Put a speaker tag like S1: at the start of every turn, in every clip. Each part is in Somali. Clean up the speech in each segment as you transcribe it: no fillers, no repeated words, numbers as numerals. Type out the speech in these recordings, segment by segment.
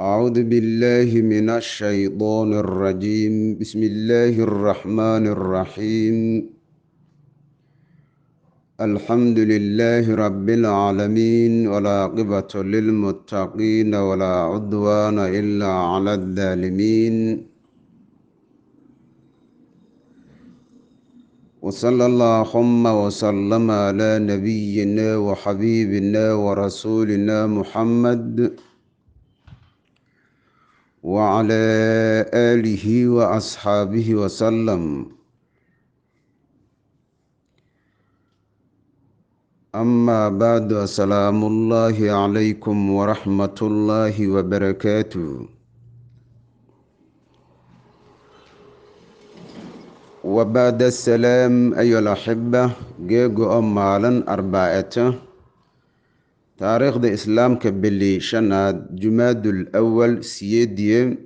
S1: أعوذ بالله من الشيطان الرجيم. بسم الله الرحمن الرحيم. الحمد لله رب العالمين، ولا عقبة للمتقين ولا عدوان إلا على الظالمين. وصلى اللهم وسلم على نبينا وحبيبنا ورسولنا محمد وعلى آله وأصحابه وسلم. أما بعد، السلام الله عليكم ورحمة الله وبركاته. وبعد السلام أيها الأحبة، جيجو أمالا أربعة تاريخ الإسلام كبلي شناد جماد الأول سيدي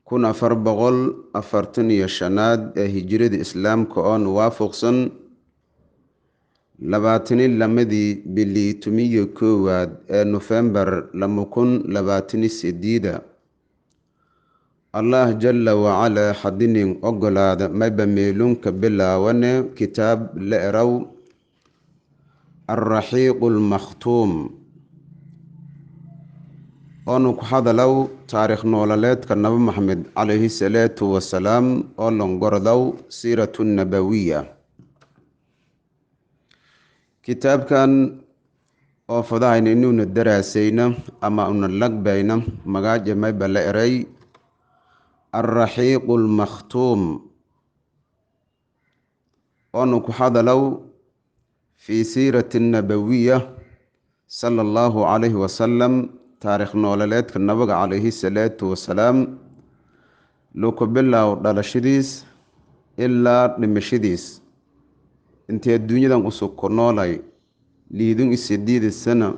S1: كنا فربغل أفرتني شناد هجرة الإسلام كأن وافقسن labaatani lamadii bili tumiyo koowaad ee nofembar labaatani sideeda. allah jalla wacalaa hadinin ogolaada mayba meelunka bilaawane kitaab la eraw alraxiiqu lmakhtuum oonu ku hadalow taariikh noololeedka nabi maxamed calayhi salaatu wasalaam oo longordow siiratu nabawiya. kitaabkan oo fadahayna inuuna daraasayna ama una lagbayna magaaja mayba la eray alraxiiqu lmakhtuum oonu ku hadalow fii siirati nabawiya sala allahu calayhi wasalam taariikh noololeedka nabiga calayhi salaatu wasalaam luku bilow dhalashadiis ilaa dhimashadiis intay adduunyadan usug ku noolay liidun isideeda sana.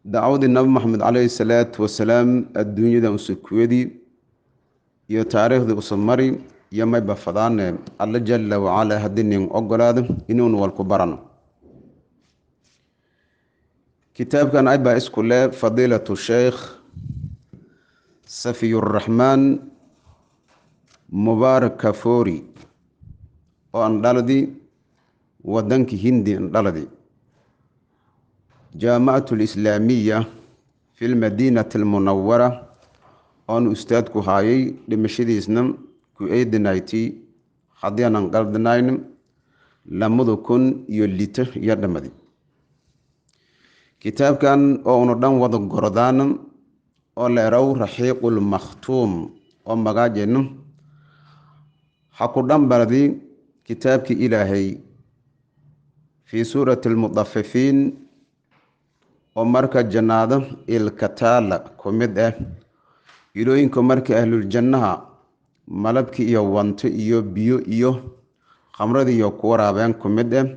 S1: dacwadii nabi maxamed calayhi salaatu wasalaam adduunyadan usugkuwadii iyo taariikhdii usumari iyo mayba fadaane alla jalla wacalaa hadinin ogolaado inuun walku barano. kitaabkan aybaa isku le fadiilatu sheekh safiyuraxmaan mubaarak kafori oo andhaladi wadanki hindi andhaladi jaamacatu lislaamiya fi lmadiinati almunawara oonu ustaadku haayay dhimashadiisna ku eedanayti haddii aanan qaldanayn 2006 iyo dhamadi. kitaabkan oo una dhan wada gorodaan oo la eraw raxiiqu lmakhtuum oo magaajeena ha ku dhanbardi kitaabkii ilaahay fii suurati almudafifiin oo marka jannaado ilkataala ku mid ah ilooyinka marka ahluljannaha malabki iyo wanto iyo biyo iyo khamradii iyo ku waraabeen ku mid ah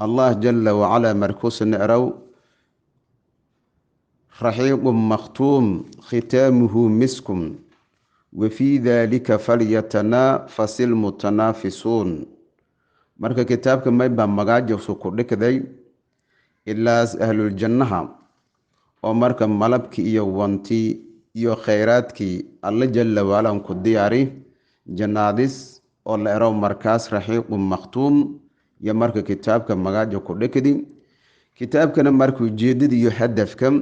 S1: allah jalla wacalaa markuusna eraw raxiiqu makhtuum khitaamuhu miskum wafii daalika falyatanafasi lmutanaafisuun. marka kitaabka maybaa magaajasu ku dhikday ilaas ahluljannaha oo marka malabkii iyo wantii iyo khayraadkii alla jalla waalan ku diyaari jannaadis oo la eraw markaas raxiiqu makhtuum iyo marka kitaabka magaaja ku dhikdi. kitaabkana marka ujeedada iyo hadafka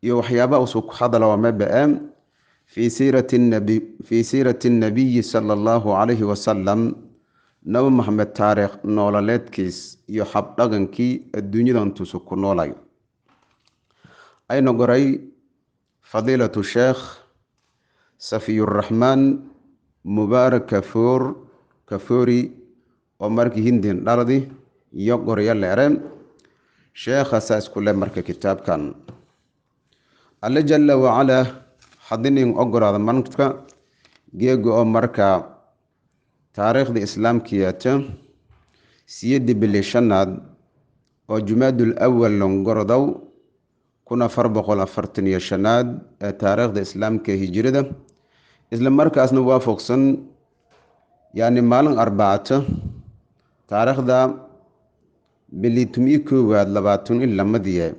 S1: iyo waxyaaba usu ku hadala waa mabaa في سيرة النبي صلى الله عليه وسلم نبي محمد تاريخ نولالتكيس يحب دغنكي الدنيا دانتوسو كنولاي. أين قرأي فضيلة الشيخ صفي الرحمن مبارك كفوري ومركي هندين الأرضي يقر يلعرم شيخ أساس كل مركي كتاب كان الله جل وعلا hadinin ogolaada manka geego oo marka taariikhda islaamkiyata siyadi bili shanaad oo jumaadul awal longorodow 1445 ee taariikhda islaamka hijrada isla markaasna waafaqsan yani maalin arbacata taariikhda bili tumi koowaad 22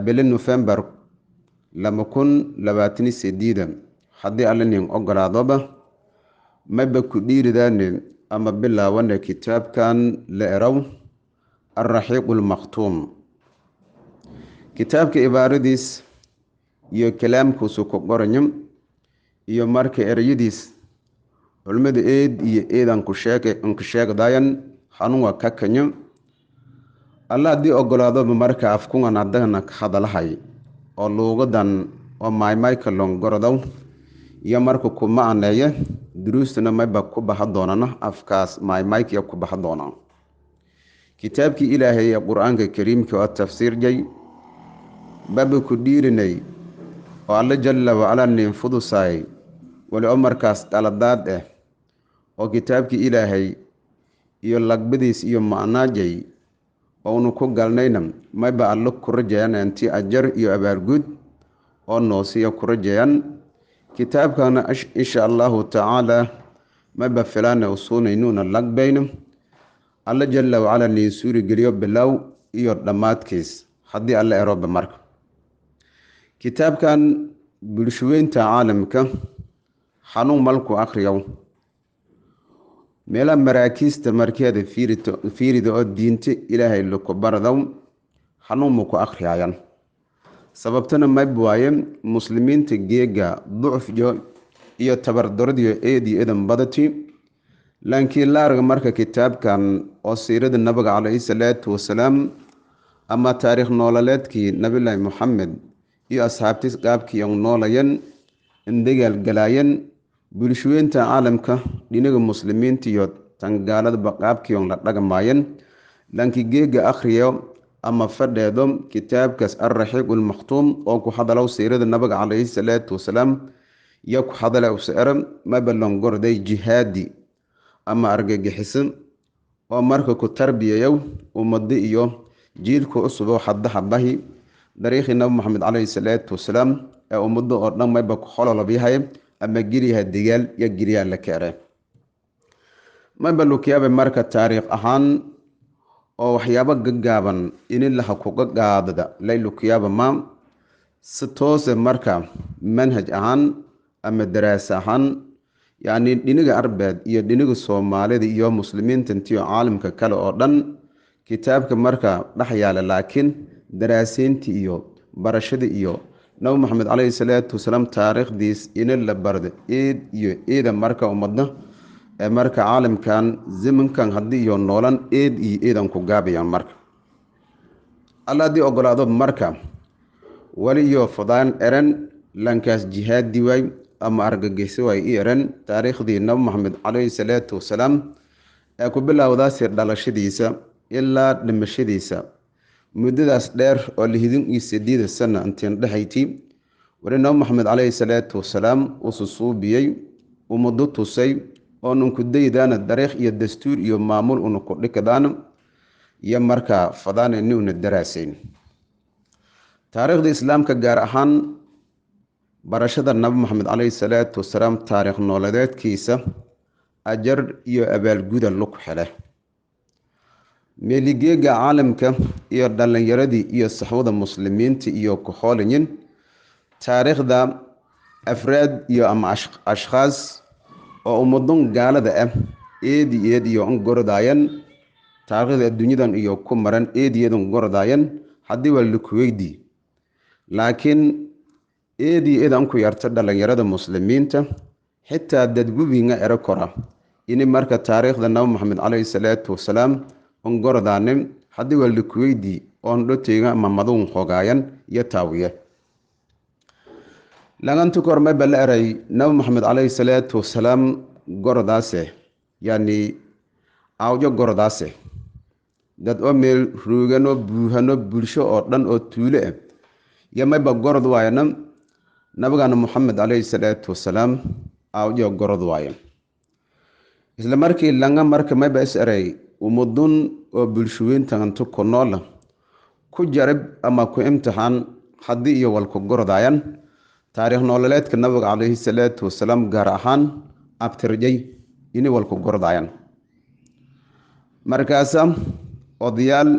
S1: bili November 2028 haddii alla nin ogolaadoba mayba ku dhiiridaane ama bilaawana kitaabkan la eraw Ar-Rahiiqul Makhtuum. kitaabka ibaaradiis iyo kalaamkiisu ku qoranyo iyo marka erayadiis culimada eedan ku sheegdayan xanuun ka kanyo alla haddii ogolaadoba marka afkugan haddana ka hadalahay oo luugadan oo maaymayka longorodow iyo marka kuma aneeye duruustuna mayba ku baxa doonana afkaas maaymaykiya ku baxa doona kitaabkii ilaahay ee qur-aanka kariimka oo tafsiir jay baba ku dhiirinay oo alla jalla wacala nin fudusay wali oo markaas qaladaad oo kitaabkii ilaahay iyo lagbadiis iyo macnaajay oo unu ku galnayna mayba alla ku rajayaan intii ajar iyo abaalgud oo noosiya ku rajayaan kitaabkana insha allahu tacaala mayba filaana usuunaynuuna lagbayno alla jalla wacala nin suuri geliyo bilow iyo dhammaadkiis haddii alla eroba marka kitaabkan bulshaweynta caalamka xanuun malku akhriyow meelaha maraakiista markeeda fiirida oo diinta ilaahay laku baradaw xanuun maku akhriyaayan sababtana mayb waaye muslimiinta geega ducufyo iyo tabardaradiyo eediyo edan badati laakiin la arga marka kitaabkan oo siirada nabiga calayhi salaatu wasalaam ama taariikh noololeedkii nabilaahi maxamed iyo asxaabtiis qaabkii aan noolayan indagaal galaayan bulshaweynta caalamka dhinaga muslimiinta iyo tangaaladaba qaabkii aan la dhagamaayeen laakiin geega akhriyo ama fadheedo kitaabkaas Ar-Rahiiqul Makhtuum oo ku hadalow siirada nabiga calayhi salaatu wasalaam iyo ku hadala usara mabalon gorday jihaadi ama argagixisan oo marka ku tarbiyayow ummada iyo jiilka cusub oo hadda dariiqii nabi maxamed calayhi salaatu wasalaam ee ummada oo dhan mayba ku xololabiyahay ama geliyaha degaal iyo geliyaha la keere mayba lukiyaaba marka taariikh ahaan oo waxyaabo gaggaaban in laha kuga qaadada laylukiyaaba ma si toose marka manhaj ahaan ama daraasa ahaan yacni dhinaga arbeed iyo dhinaga soomaalida iyo muslimiinta intiyo caalamka kale oo dhan kitaabka marka dhex yaala laakiin daraasaynta iyo barashada iyo nabi maxamed calayhi salaatu wasalaam taariikhdiis ina la barda eeda marka ummadna ee marka caalamkan zamankan haddii iyo noolan eedan ku gaabayaan marka alla haddii ogolaado marka wali iyo fadaan eran lankaas jihaadi waay ama argagixi waay i eran taariikhdii nabi maxamed calayhi salaatu wasalaam ee ku bilowdaasi dhalashadiisa ilaa dhimashadiisa muddadaas dheer oo 28 sano intiin dhahayti wali nabi maxamed calayhi salaatu wasalaam uu suubiyay ummadu tusay oo nunku daydaana dariiq iyo dastuur iyo maamul unu ku dhikadaan iyo marka fadaan inuu daraasayn taariikhda islaamka gaar ahaan barashada nabi maxamed calayhi salaatu wasalaam taariikh nololeedkiisa ajar iyo abaalguda lagu xelay meeligeega caalamka iyo dhalinyaradii iyo saxwada muslimiinta iyo ku xoolayin taariikhda afraad iyo ama ashkhaas oo ummadun gaalada eed iyo gordaayan taariikhda adduunyadan iyo ku maran eediyadan gordaayan haddii waa la kuweydi laakiin eedan ku yarta dhalinyarada muslimiinta xitaa dadgubiga era kora ini marka taariikhda nabi maxamed calayhi salaatu wasalaam gordaanin haddii waa la kuweydi oon dhoteyga ama maduun hogaayan iyo taawiye lagantu kormay bal eray nabi maxamed calayhi salaatu wasalaam gordaase yani awjo gordaase dad oo meel ruugano buuhano bulsho oo dhan oo tuule yamayba gorod waayana nabigana maxamed calayhi salaatu wasalaam awjo gorod waaye isla markii langa marka mayba is eray ummadun oo bulshaweynta inta ku nool ku jarib ama ku imtixaan haddii iyo walku gordaayan taariikh nololeedka nabiga calayhi salaatu wasalaam gaar ahaan abtirjay inay walku gordaayan markaasa odayaal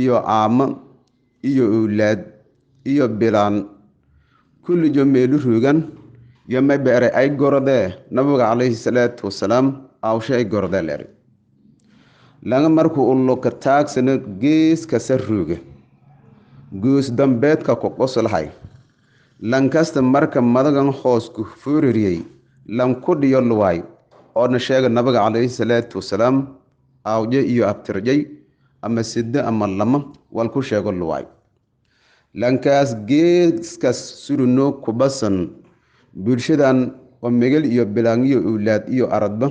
S1: iyo aamo iyo owlaad iyo bilaan kullijo meelu ruugan yo mayba eray ay gorodee nabiga calayhi salaatu wasalaam awshe ay gorodee leeray laga markuu ulloka taagsano gees kasa ruuga goos dambeedka ku qoslahay lankasta marka madagan hoos ku fuririyey lanku dhiyo luwaay oona sheega nabiga calayhi salaatu wasalaam awje iyo abtirjay ama siddo ama lama wal ku sheego luwaay lankaas geeskas surunoo kubasan bulshadan oo megel iyo bilaan iyo owlaad iyo aradba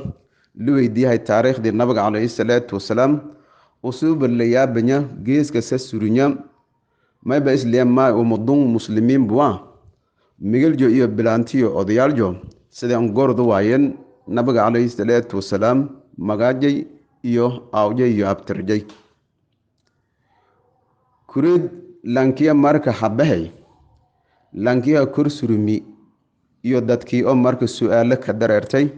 S1: lu weydiiyahay taariikhdii nabiga calayhi salaatu wasalaam usuuba la yaabanya geeskasa surunya mayba isleemaa umadun muslimiin buwa migeljo iyo bilaantiyo odayaaljo siday angordu waayeen nabiga calayhi salaatu wasalaam magaajay iyo awjay iyo abtirjay kurid lankiya marka habahay lankiya kor surumi iyo dadkii oo marka su'aalo ka dareertay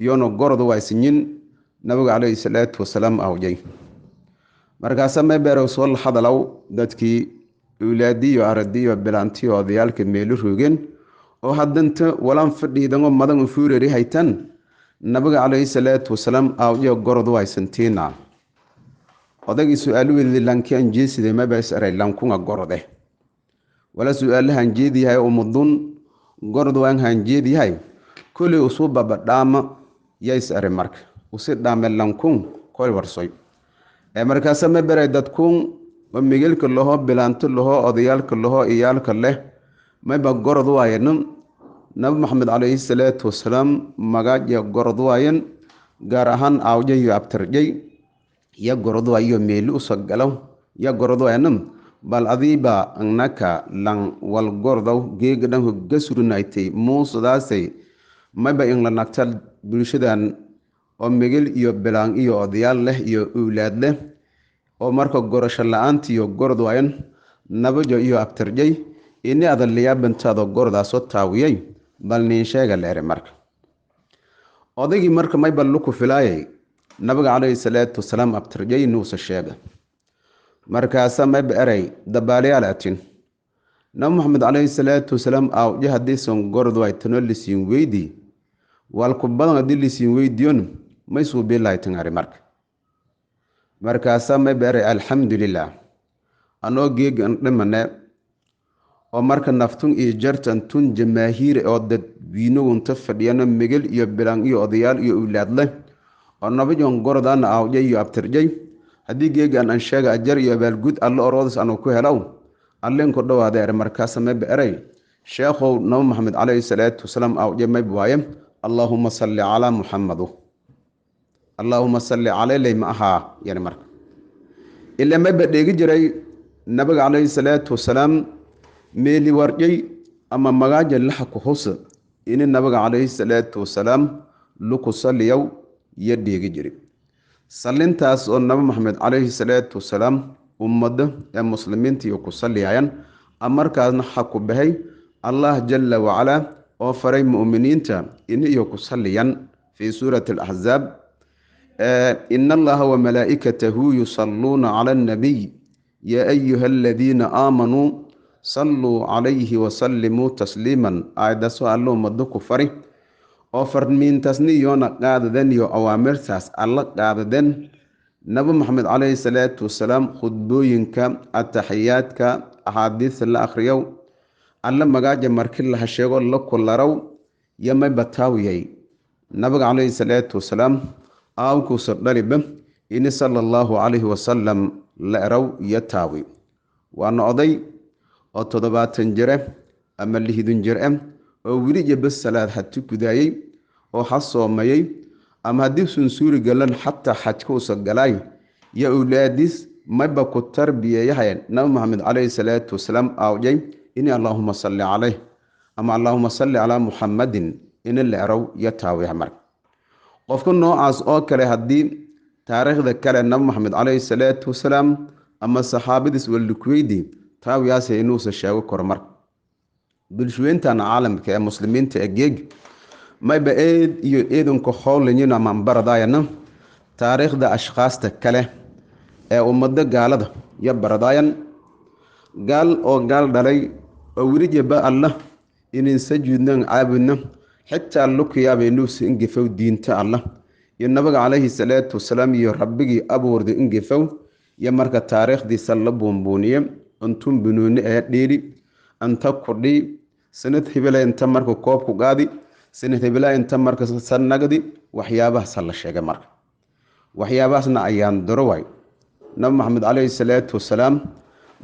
S1: iyona gordu waysinyin nabiga calayhi salaatu wasalaam awjay markaasa may beerow soo la hadalow dadkii owlaadiyo aradiyo bilaantiyo odayaalka meelu roogeen oo haddanta walaan fadhiidanoo madan u fuurari haytan nabiga calayhi salaatu wasalaam awjay gordu waysantiina odagii su'aalu weydii lanki aan jeeside mayba is eray lankunga gorode wala su'aalahan jeediyahay umudun gordu waan han jeediyahay kulli usuu babadhaama yays eray marka usi dhaame lankun koy warsoy markaasa ma beray dadkun oo migelka laho bilaanto laho odayaalka laho iyaalka leh mayba gordu waayen nabi maxamed calayhi salaatu wasalaam magaaja gordu waayen gaar ahaan awjay iyo abtirjay ya gordu ayo meelu usagalo ya gordu ayanam bal adiiba annaka lan wal gordaw geegadan hoggasurunaytay muusadaasay mayba in la nagtal bulshadan oo megel iyo bilaan iyo odayaal leh iyo owlaad leh oo marka gorasho la-aanta iyo gordu ayan nabajo iyo abtirjay ini adan layaabantaado gordaasoo taawiyay bal niin sheega leere marka odaygii marka mayba luku filaayay nabiga calayhi salaatu wasalaam abtirjay nuusa sheega markaasa mayba eray dabaaliyaalaatin nabi maxamed calayhi salaatu wasalaam awje haddiisan gordu ay tano lisiin weydii walku badan haddii lisiin weydiyon may suubii lahaytan ari markaasa mayba eray alxamdulilah anoo geegan dhimane oo marka naftun iyo jartan tun jamaahiire oo dadwiinowunta fadhiyano megel iyo bilaan iyo odayaal iyo owlaad leh oo nabajon gordaana awjay iyo abtirjay haddii geegaan aan sheega ajar iyo abaalgud alla oroodas anu ku helow allinku dhawaada ere markaasa mayba eray sheekhow nabi maxamed calayhi salaatu wasalaam awjay mayba waaye allaahuma salli calaa muxamadu allaahuma salli calaylay ma ahaa yani marka ilaa mayba dheegi jiray nabiga calayhi salaatu wasalaam meeli warjay ama magaaja laxa ku husa ini nabiga calayhi salaatu wasalaam luku salliyow iyo dheegi jiri sallintaas oo nabi maxamed calayhi salaatu wasalaam ummadda ee muslimiinta iyo ku salliyayan markaasna xa ku bahay allah jalla wacalaa oo faray mu'miniinta ini iyo ku salliyan fii suurati alaxzaab ina allaha wamalaa'ikatahu yusalluuna cala annabiy yaa ayuha aladiina aamanuu salluu calayhi wasallimuu tasliiman aayadaasoo alla ummaddo ku fari oo farmiintaasni iyoona qaadaden iyo awaamirtaas alla qaadaden nabi maxamed calayhi salaatu wasalaam khudbooyinka ataxiyaadka axaadiista la akhriyow alla magaaja marki laha sheego la kularow yo mayba taawiyay nabiga calayhi salaatu wasalaam aawkuusa dhaliba ini sala allahu calayhi wasalam la erow iyo taawi waana oday oo 70 jire ama 60 jir oo wili jabas salaad xatu gudaayay oo xasoomayay ama haddii sunsuuri galan xataa xajka usa galay ya owlaadis mayba ku tarbiyayahay nabi maxamed calayhi salaatu wasalaam awjay ini allaahuma salli calayh ama allaahuma salli calaa muxammadin ini la erow iyo taawiya mar qofka noocaas oo kale haddii taariikhda kale nabi maxamed calayhi salaatu wasalaam ama saxaabadiis walikuweydii taawiyaas inuusa sheego karo mar bulshooyintan caalamka ee muslimiinta ee geeg mayba eed iyo eedanku howlanyin ama baradayana taariikhda ashkhaasta kale ee ummado gaalada ya baradaayan gaal oo gaal dhalay oo wirijaba allah inin sajuudnan caabudna xitaa lukiyaaba inuusa ingefow diinta allah iyo nabiga calayhi salaatu wasalaam iyo rabbigii abuurda ingefow iyo marka taariikhdiisa la buunbuuniye intun bunuuni ee dhiiri anta kudhi sanad hibila inta marka koobku qaadi sanad hibila inta marka sanagdi waxyaabahaas la sheegay marka waxyaabahaasna ayaan daro waay nabi maxamed calayhi salaatu wasalaam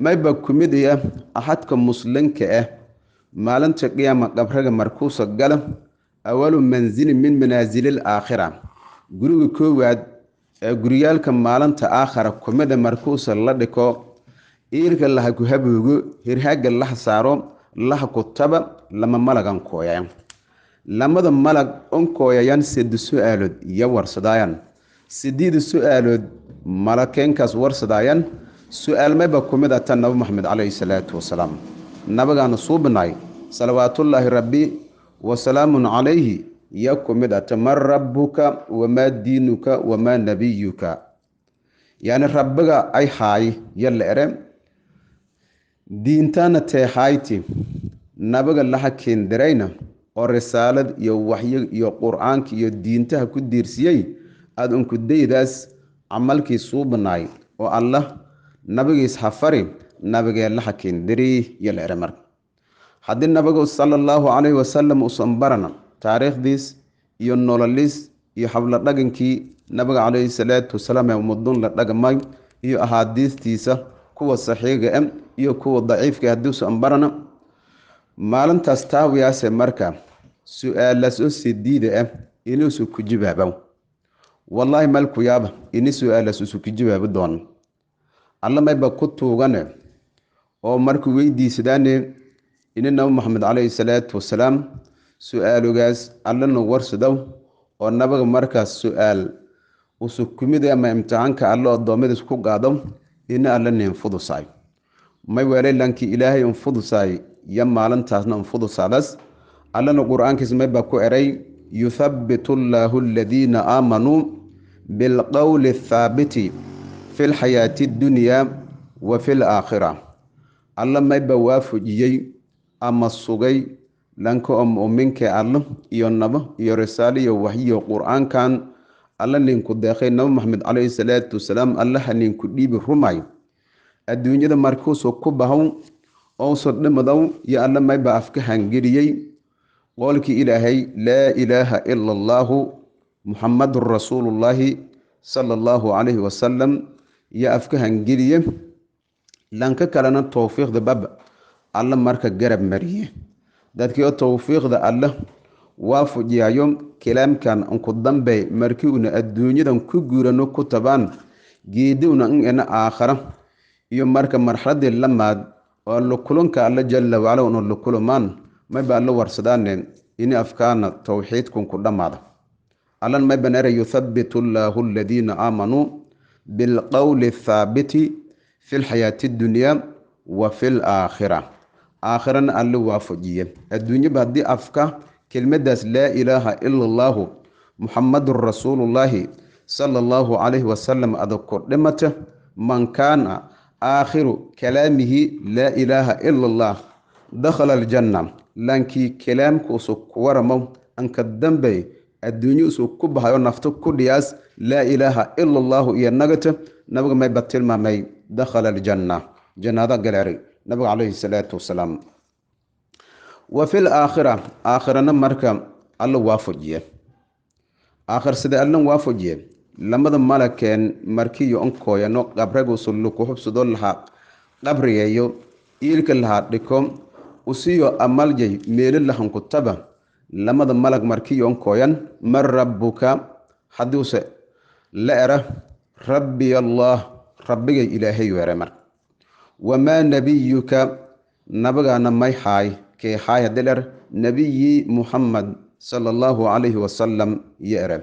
S1: mayba kumid ah axadka muslimka ah maalinta qiyaama qabriga markuusa gala awalu manzilin min manaazilil aakhira guriga koowaad ee guryaalka maalinta aakhira kumida markuusa la dhiko iirka laha ku haboogo hirhaaga laha saaro laha kutaba lama malagan kooyayan lamada malag onkooyayan sida su'aalood iyo warsadaayan sideed su'aalood malakeenkaas warsadaayan su'aal mayba kumid ah tan nabi maxamed calayhi salaatu wasalaam nabagaana suubnay salawaatullaahi rabbi wasalaamun calayhi ya kumid ah man rabbuka wamaa diinuka wamaa nabiyuka yani rabbiga ay haay yalla ere diintana teexayti nabiga laha keendirayna oo risaalad iyo waxyi iyo qur'aanka iyo diintaha ku diirsiyay aad unku daydaas camalkii suubnay oo allah nabigiis hafari nabigee laha keendiri yalla ere marka haddii nabigu sallallahu calayhi wasallam usan barana taariikhdiis iyo nololiis iyo habla dhagankii nabiga calayhi salaatu wasalaam ee ummadun la dhagamay iyo ahaadiistiisa kuwa saxiiga ah iyo kuwa daciifka haddii usan barana maalintaas taawiyaase marka su'aalaas oo sidiida ah inuusu ku jawaabow wallahi malku yaaba ini su'aalaas usu ku jawaabi doono alla mayba ku tuugane oo markuu weydiisadaane in nabi maxamed calayhi salaatu wasalaam su'aalugaas allana warsadow oo nabiga markaas su'aal usu kumid ama imtixaanka alla addoommadiis ku qaado in alla nin fudusay may weelankii ilaahay un fudusay ya maalintaasna un fudusadas allana qur'aankiisa mayba ku eray yuthabbitu allahu alladhiina aamanuu bilqawli athaabiti fi lxayaati addunya wa fi laakhira alla mayba waafujiyey ama sugay lanka oo mu'minka alla iyo naba iyo risaalo iyo waxyo qur'aankan alla ninku deeqay nabi maxamed calayhi salaatu wasalaam allaha ninku dhiibi rumay adduunyada markuusoo ku bahow oosoo dhimadaw iyo alla mayba afka hangeliyey qowlkii ilaahay laa ilaaha ila allaahu muxammadun rasuulullaahi sala allahu calayhi wasalam iyo afka hangeliye lanka kalena towfiiqda baba alla marka garab mariye dadkii oo towfiiqda alla waafujiyayo kalaamkan unku dambe markii una adduunyadan ku guurano ku tabaan geedi una ina aakhara iyo marka marxaladii lamaad oo lukulunka alla jalla wacala una lukulumaan mayba alla warsadaane ini afkaana towxiidkun ku dhammaada allan mayba nara yuthabbitu allahu aladiina aamanuu bilqawli athaabiti fi lxayaati addunya wa fi laakhira aakhirana alla waafajiye adduunyaba haddii afka kelmadaas laa ilaaha ila allaahu muxammadun rasuulullaahi sala allahu calayhi wasalam ada ku dhimata man kaana aakhiru kalaamihi laa ilaaha ila allah dakhala aljanna lankii kalaamkuusu ku waramo anka dambe adduunyo usu ku bahayo nafto ku dhiyaas laa ilaaha ila allaahu iyo nagata nabiga mayba tilmaamay dakhala aljanna jannada galeeray nabiga calayhi salaatu wasalaam wa fi laakhira aakhirana marka alla waafajiye aakhir sida allan waafajiye lamada malakeen markiyo onkooyano qabriguusu luku hubsado lahaa qabriyeeyo iilka lahaa dhiko usiyo amaljay meelo lahan kutaba lamada malag markiyo onkooyan man rabbuka hadduuse la era rabbi allah rabbigay ilaahay weere mar wamaa nabiyuka nabagaana may haay kee haay hadiler nabiyi muhammad sala allahu calayhi wasalam yo ere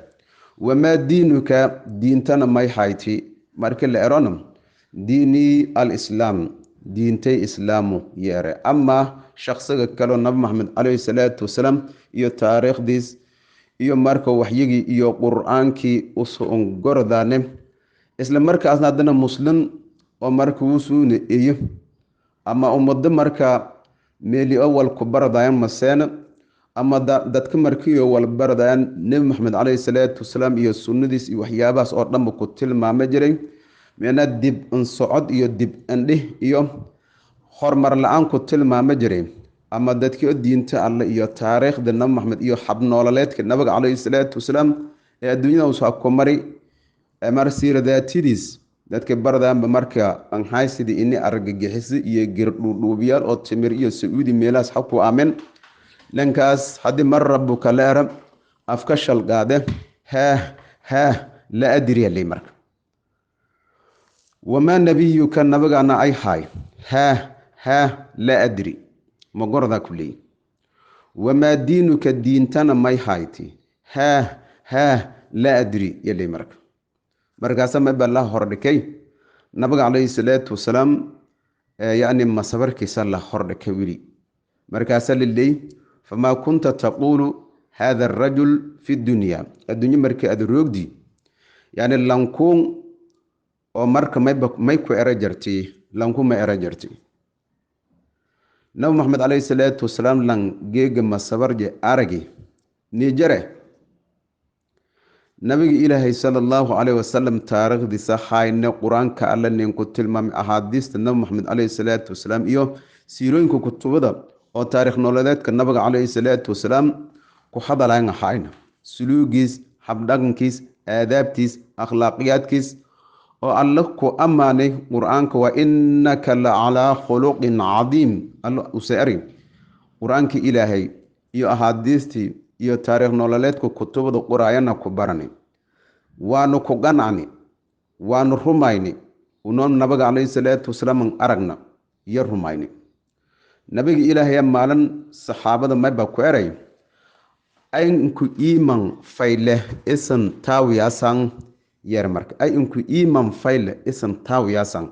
S1: wamaa diinuka diintana may hayti marka la erona diinii alislaam diintay islaamu yo ere amaa shaksiga kaleo nabi maxamed calayhi salaatu wasalaam iyo taariikhdiis iyo marka waxyigii iyo qur'aankii usu ongordaane isla markaasna haddana muslim oo marka uu suuna iyo ama ummado marka meeli awal ku baradayaan maseena ama dadka markiyo wal baradayaan nabi maxamed calayhi salaatu wasalaam iyo sunnadiis iyo waxyaabahaas oo dhanba ku tilmaama jiray meena dib in socod iyo dib indhih iyo hormar la-aan ku tilmaama jiray ama dadkii diinta alle iyo taariikhda nabi maxamed iyo xab nololeedka nabiga calayhi salaatu wasalaam ee adduunyada uu soo maray mar siiradaatidiis dadka baradaanba marka aan haysidii ini argagixisi iyo girdhuudhuubiyaal oo timir iyo sacuudi meelahaas xaku aamin lankaas haddii mar rabbuka leera afka shalqaade haa la adriya lay marka wamaa nabiyuka nabigana ay haay haa la adri ma gorda kuley wamaa diinuka diintana may hayti haa la adri yalay marka markaasa maba la hordhikay nabiga calayhi salaatu wasalaam yani masabarkiisa la hordhikay wili markaasa liley famaa kunta taquulu hada arajul fi dunya adduunye markii aad roogdi yani lankuun oo marka may ku era jartay lanku ma era jartay nabi maxamed calayhi salaatu wasalaam lan geega masabarje aragi nijare nabiga ilaahay sallallahu alayhi wasallam taariikhdiisa hayne quraanka alla nin ku tilmaamay ahadiista nabi maxamed calayhi salaatu wasalaam iyo siirooyinka kutubada oo taariikh nololeedka nabiga calayhi salaatu wasalaam ku hadalaan hayna suluugiis habdhaqankiis aadaabtiis akhlaaqiyaadkiis oo alla ku amaanay quraanka wa innaka la ala khuluqin cadiim alla usari quraanka ilaahay iyo ahadiistii iyo taariikh nololeedka kutubada quraayana ku baranay waanu ku ganacni waanu rumayni unoon nabiga calayhi salaatu wasalaam aragna iyo rumayni nabiga ilaahay maalan saxaabada mayba ku eray ayinku iiman fayle isan taawiyasan yer marka ayinku iiman fayle isan taawiyasan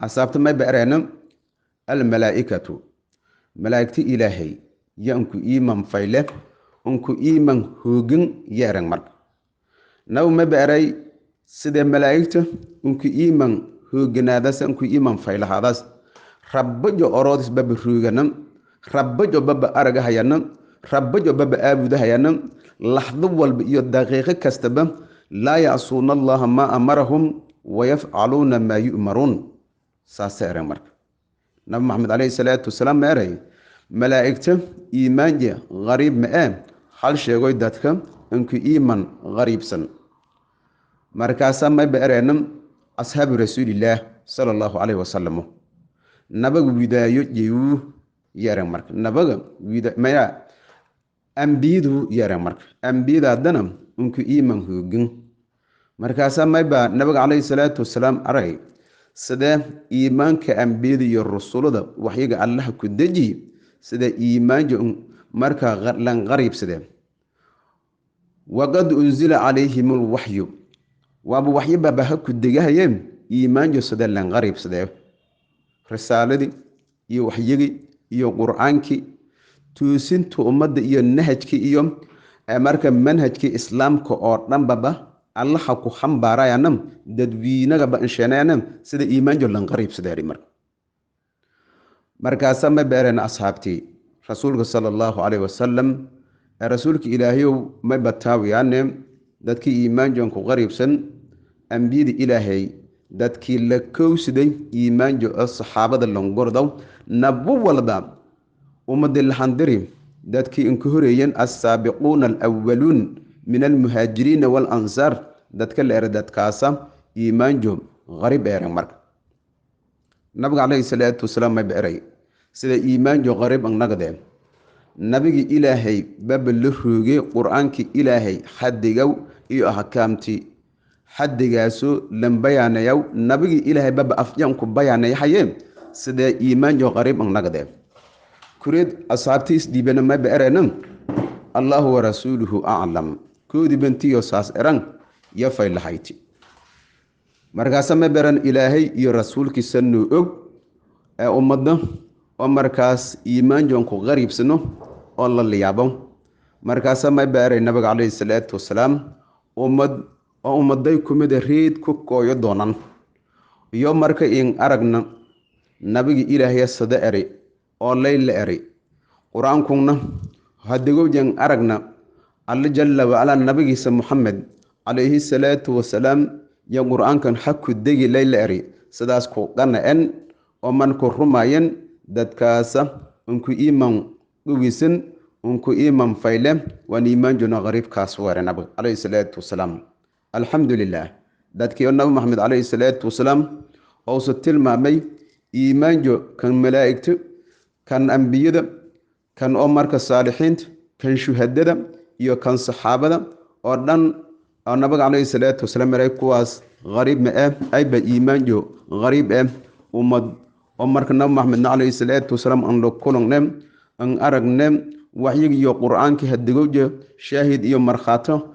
S1: asaabta mayba erayna al malaa'ikatu malaa'ikti ilaahay yanku iiman fayle unku iiman hoogin yeeran marka naw ma baaray sida malaa'ikta unku iiman hooganaadaas unku iiman faylahadaas rabbajo oroodis baba ruuganam rabbajo baba aragahayanam rabbajo baba aabudahayanam laxdo walba iyo daqiiqo kastaba laa yacsuuna allaha maa amarahum wayafcaluuna maa yu'maruun saasa eran marka nabi maxamed calayhi salaatu wasalaam ma eray malaa'igta iimaanja qariib ma hal sheegoy dadka inku iiman qariibsan markaasaa mayba ereenam ashaabu rasuulillaah sala allahu calayhi wasalam nabaga widaayo jeyuu yeeran marka nabaga maya ambiyadu yeeran marka ambiyada haddana inku iiman hoogin markaasaa mayba nabiga calayhi salaatu wasalaam arag sidee iimaanka ambiyada iyo rusulada waxyaga allaha ku deji sida iimaanka marka lan qariibsadeen waqad unzila calayhim alwaxyu waaba waxyo babaha ku degahayeen iimaanka sida lan qariibsadeen risaaladii iyo waxyigii iyo qur'aankii toosinta ummadda iyo nahajkii iyo marka manhajkii islaamka oo dhanbaba allaha ku xambaarayanam dadwiinagaba insheenayanam sida iimaanka lan qariibsadeen markaasa ma beereen asxaabtii rasuulka sallallahu alayhi wasallam rasuulka ilaahayow ma bataawiyaane dadkii iimaanka ku qariibsan ambiyada ilaahay dadkii la kowsiday iimaanka oo saxaabada langordow nabu walba ummadii lahandiri dadkii inku horeeyeen as-saabiquuna al-awwaluun min al-muhaajiriin wal-ansaar dadka la eradadkaasa iimaanka qariib eeran marka nabiga calayhi salaatu wasalaam ma beeray sida iimaanka qariib ang nagdeen nabigi ilaahay baba la roogay qur'aankii ilaahay xadigow iyo ahkaamtii xadigaaso lan bayaanayow nabigi ilaahay baba afyan ku bayaanayahayeen sida iimaanka qariib ang nagdeen kureed asxaabtiis diibana ma beereenam allahu wa rasuuluhu aclam koodi bantiyo saas eran ya faylahayti markaasa ma beran ilaahay iyo rasuulkiisa noo og ee ummadda oo markaas iimaanjoon ku qariibsano oo la liyaabo markaasa ma beeray nabiga calayhi salaatu wasalaam ummad oo ummaday kumid reed ku kooyo doonan iyo marka in aragna nabigi ilaahay sada eri oo layla eri quraankuna hadigo jang aragna alla jalla wa ala nabigiisa muhammad alayhi salatu wassalam ya quraankan hakku degi layla eri sidaas ku qanaan oo man ku rumaayeen dadkaasa unku iiman dhugisan unku iiman fayle wan iiman juna gariib kaas wara nabi alayhi salatu wassalam alhamdulillah dadkii nabi muhammad alayhi salatu wassalam oo soo tilmaamay iimaanjo kan malaa'iktu kan anbiyada kan oo marka saalixiinta kan shuhadada iyo kan saxaabada oo dhan oo nabiga alayhi salatu wassalam maray kuwaas gariib ma ay ba iimaanjo gariib ummad oo marka nabi muhammad alayhi salatu wassalam aan loo kulannay aan aragnay waxyiga iyo quraanka hadigowje shaahid iyo marxaato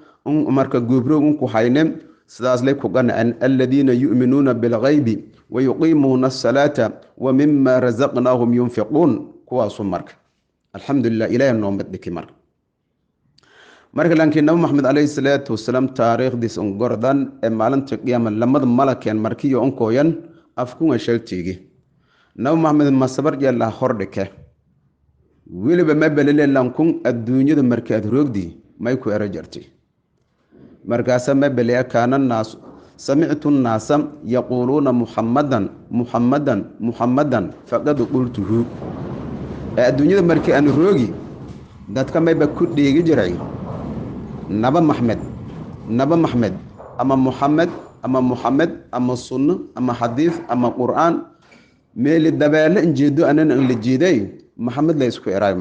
S1: marka gubro ku haynay sidaas lay ku qanaan alladina yu'minuna bil ghaibi ويقيمون الصلاة ومما رزقناهم ينفقون كواس مرك الحمد لله إله النوم بدك مرك لكن نبي محمد عليه الصلاة والسلام تاريخ ديس انقردان مالن تقياما لما ملك ين مركي انكوين أفكون شلتيجي نبي محمد ما صبر جل خردك ويلي بمبل لانكم الدنيا مركات رودي ما يكو رجرتي مركاسا مبل كان الناس سمعت الناس يقولون محمدا فقد قلته الدنيا مركي أن روجي دات كم يبكر ديجي جرعي نبى محمد أما محمد أما السنة أما حديث أما قرآن ميل الدبال إنجدو أنا اللي جيدي محمد لا يسكو إراي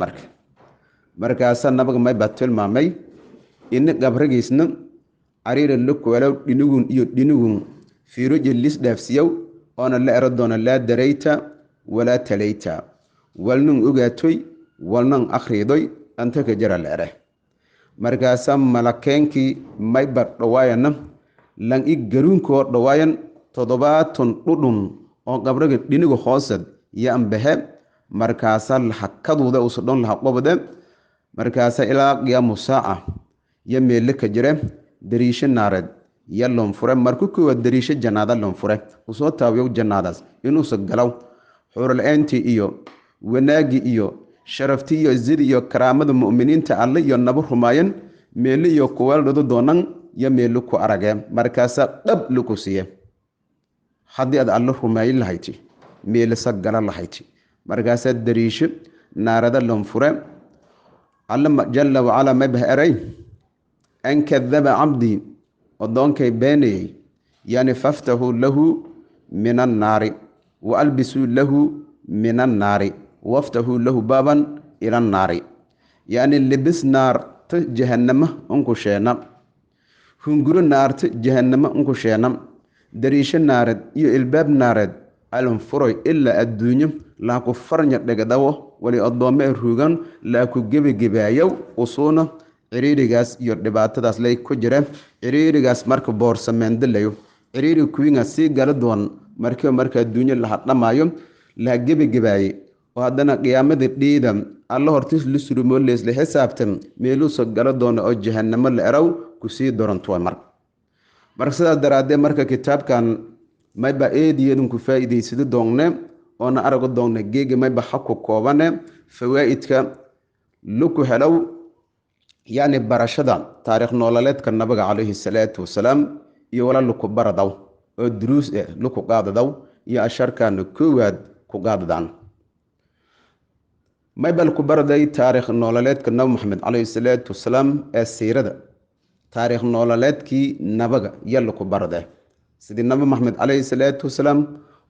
S1: مركي أصلا نبى ما يبتل مامي إن قبرك يسنن عرير اللوك ولو دينوغن في رجل ليس دافسيو أنا لا أردون لا دريتا ولا تليتا ولنن أغاتوي ولنن أخريدوي أنت كجرى الأره مركاسا ملكينكي مايبر روايانا لن إقرون كور روايان تضباتن قدن أو قبرك دينوغ خاصد يا أنبهاب مركاسا لحكادو دا أصدون لحقوب دا مركاسا إلا قيام الساعة يمي لك جرى dariisho naareed ya loon fure markuu kuwa dariisho janaada loon fure usoo taawiyo janaadaas inuu sagalaw xurul-aantii iyo wanaagi iyo sharaftii iyo zidi iyo karaamada mu'miniinta alle iyo naba rumaayeen meeli iyo kuweeldhadu doonan ya meelu ku aragee markaasa dhab lagu siiye haddii aad alle rumaayin lahayti meeli sagala lahayti markaasa dariisho naarada loon fure alle jalla wacala mabah eray أن كذب عبدي ودونك بيني يعني فافته له من النار وألبسوا له من النار وافته له بابا إلى النار يعني لبس نار جهنم أنكو شينا هنقول نار جهنم أنكو شينا دريش النار يو الباب نار ألم فروي إلا الدنيا لا كفرني لقدوه ولي الضوامع الروغان لا كجيب جبايو وصونا ciriirigaas iyo dhibaatadaas lay ku jireen ciriirigaas marka boorsameendalayo ciriiri kuwiina sii gala doon marka adduunyo la hadhamaayo la gebigebaayey oo haddana qiyaamada dhiida alla hortiis la surumoo leesla xisaabtan meeluusa gala doona oo jahannamo la eraw ku sii dorantuwa marka sidaas daraadee marka kitaabkan mayba eediyeedun ku faa'iidaysada doonne oona arago doonne geega mayba xaku koobane fawaa'idka luku helow يعني برشدا تاريخ نولالات كان نبغى عليه الصلاة والسلام يولا لكو بردو الدروس لكو قاد دو يا أشاركا نكواد كو قاد دان ما يبالكو بردي تاريخ نولالات كان نبغى محمد عليه الصلاة والسلام السيرة دا. تاريخ نولالات كي نبغى يلكو برده سيدي النبي محمد عليه الصلاة والسلام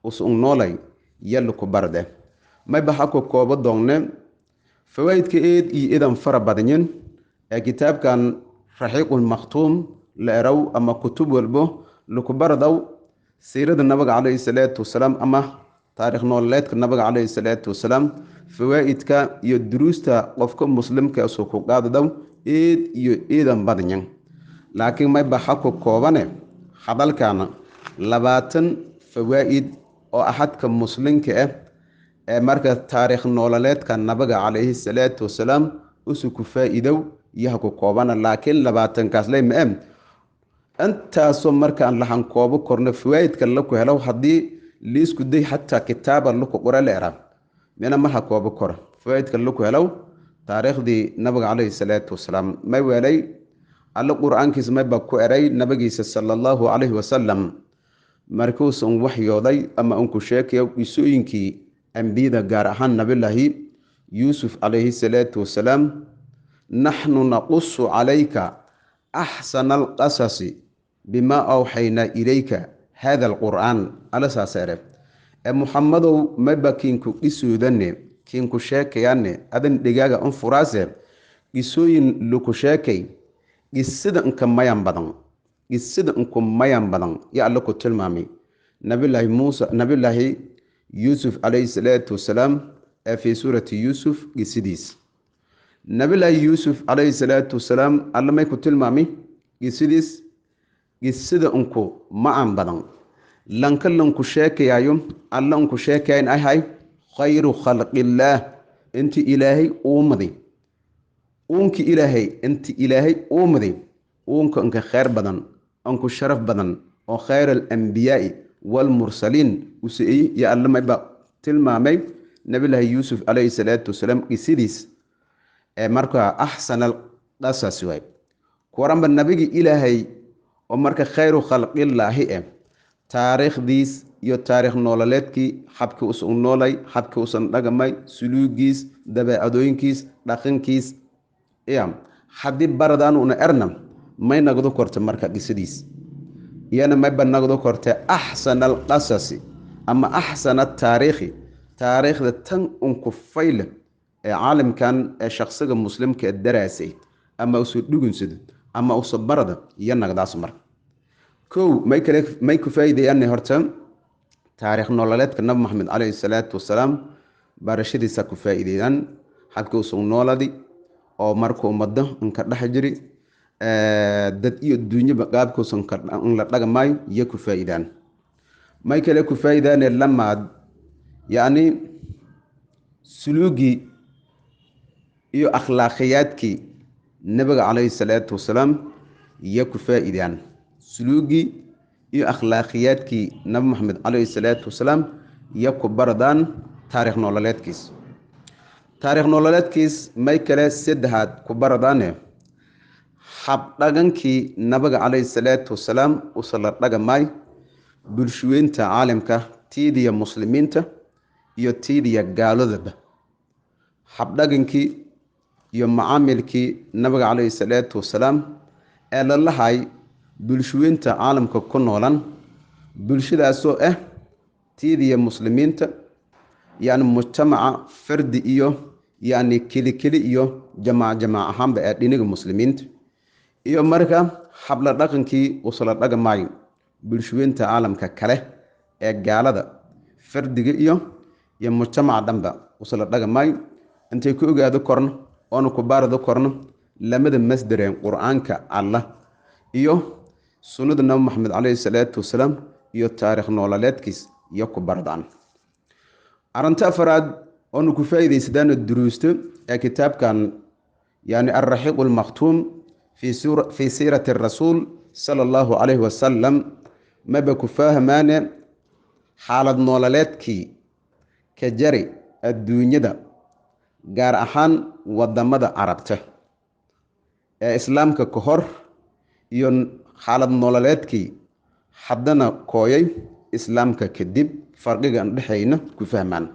S1: وسؤال نولاي يلكو برده ما يبحكو كوبا دوننا فوائد كإيد إيدان فربادنين كتاب كان رحيق المختوم لأرو أما كتب والبو لكبر دو سيرة النبي عليه الصلاة والسلام أما تاريخ نولات النبي عليه الصلاة والسلام فوائد كا يدروس تا قفكم مسلم كأسوكو قاد دو إيدان بدنين لكن ما يبحكو كوبانه حبال كان لباتن فوائد أو أحد كمسلم كأ مركز تاريخ نولات كان النبي عليه الصلاة والسلام أسوكو فائدو يهكو كوبانا لكن لباتن كاسلي مئم intaasoo markaan lahan koobo korno fawaa'idka la ku helo haddii liisku day xataa kitaaba laku qora leera mina marha koobo kor fawaa'idka la ku helo taariikhdii nabiga calayhi salaatu wasalaam may weelay alla qur-aankiisa mayba ku eray nabigiisa sala allahu calayhi wasalam markuusan waxyooday ama unku sheekayo qisooyinkii ambiyada gaar ahaan nabilaahi yuusuf calayhi salaatu wasalaam naxnu naqusu calayka axsana alqasasi bima awxaynaa ilayka hada alqur'aan alla saaseere muxamadow mayba kiinku qisuudane kiinku sheekayaane adan dhegaaga un furaase qisooyin luku sheekay qisada inka mayan badan qisada inku mayan badan ya alla ku tilmaamay nabilaahi yuusuf calayhi salaatu wasalaam ee fii suurati yuusuf qisadiis nabilaahi yuusuf calayhi salaatu wasalaam alla may ku tilmaamay qisadiis qisada inku macan badan lanka lanku sheekayaayo alla unku sheekayan ahay khayru khalqillaah inti ilaahay uumaday uunki ilaahay inti ilaahay uumaday uunka inka khayr badan anku sharaf badan oo khayr alambiyaai walmursaliin usiiy ya alla mayba tilmaamay nabilaahi yuusuf calayhi salaatu wasalaam qisadiis markaa axsana alqasas waay kuwaranba nabigi ilaahay oo marka khayru khalqillaahi taariikhdiis iyo taariikh nololeedkii habkii usan noolay habkii usan dhagamay suluugiis dabeecadooyinkiis dhaqankiis haddii baradaan una erna may nagdo korta marka qisadiis iyana mayba nagdo korta axsana alqasasi ama axsana taariikhi taariikhda tan unku fayle caalamkan shakhsiga muslimka daraasay ama usu dhugunsado ama usu barada iyo nagdaas marka kow may ku faa'iideeyaan horta taariikh nololeedka nabi maxamed calayhi salaatu wasalaam barashadiisa ku faa'iideeyaan habkii usu nooladi oo markuu ummado inka dhex jiri dad iyo duunyaba qaabkuusan la dhagmaayo iyo ku faa'iidaan may kale ku faa'iidaane lamaad yacni suluugii iyo akhlaaqiyaadkii nabiga calayhi salaatu wasalaam iyo ku faa'iidaan suluugii iyo akhlaaqiyaadkii nabi maxamed calayhi salaatu wasalaam iyo ku baradaan taariikh nololeedkiis may kale saddexaad ku baradaane habdhagankii nabiga calayhi salaatu wasalaam usala dhagamaay bulshuweynta caalamka tiidiya muslimiinta iyo tiidiya gaaladaba habdhagankii iyo macaamilkii nabiga calayhi salaatu wasalaam ee la lahay bulshuweynta caalamka ku noolan bulshadaasoo tiidiya muslimiinta yani mujtamaca fardi iyo yani keli iyo jamaac ahaanba ee dhiniga muslimiinta iyo marka habla dhaqankii usala dhagamaayo bulshuweynta caalamka kale ee gaalada fardiga iyo mujtamaca dhanba usala dhagamaayo intay ku ogaado korno oona ku baarado korno lamada masdareen qur-aanka allah iyo sunnada nabi maxamed calayhi salaatu wasalaam iyo taariikh nololeedkiis iyo ku baradaan arrinta afraad oonu ku faa'iidaysadaana duruusto ee kitaabkan yani alraxiiq almakhtuum fii siirati rasuul sala allahu calayhi wasalam maba ku fahmaane xaalad nololeedkii ka jari adduunyada gaar ahaan wadamada carabta ee islaamka ka hor iyo xaalad nololeedkii haddana kooyay islaamka kadib farqigan dhexeyna ku fahmaan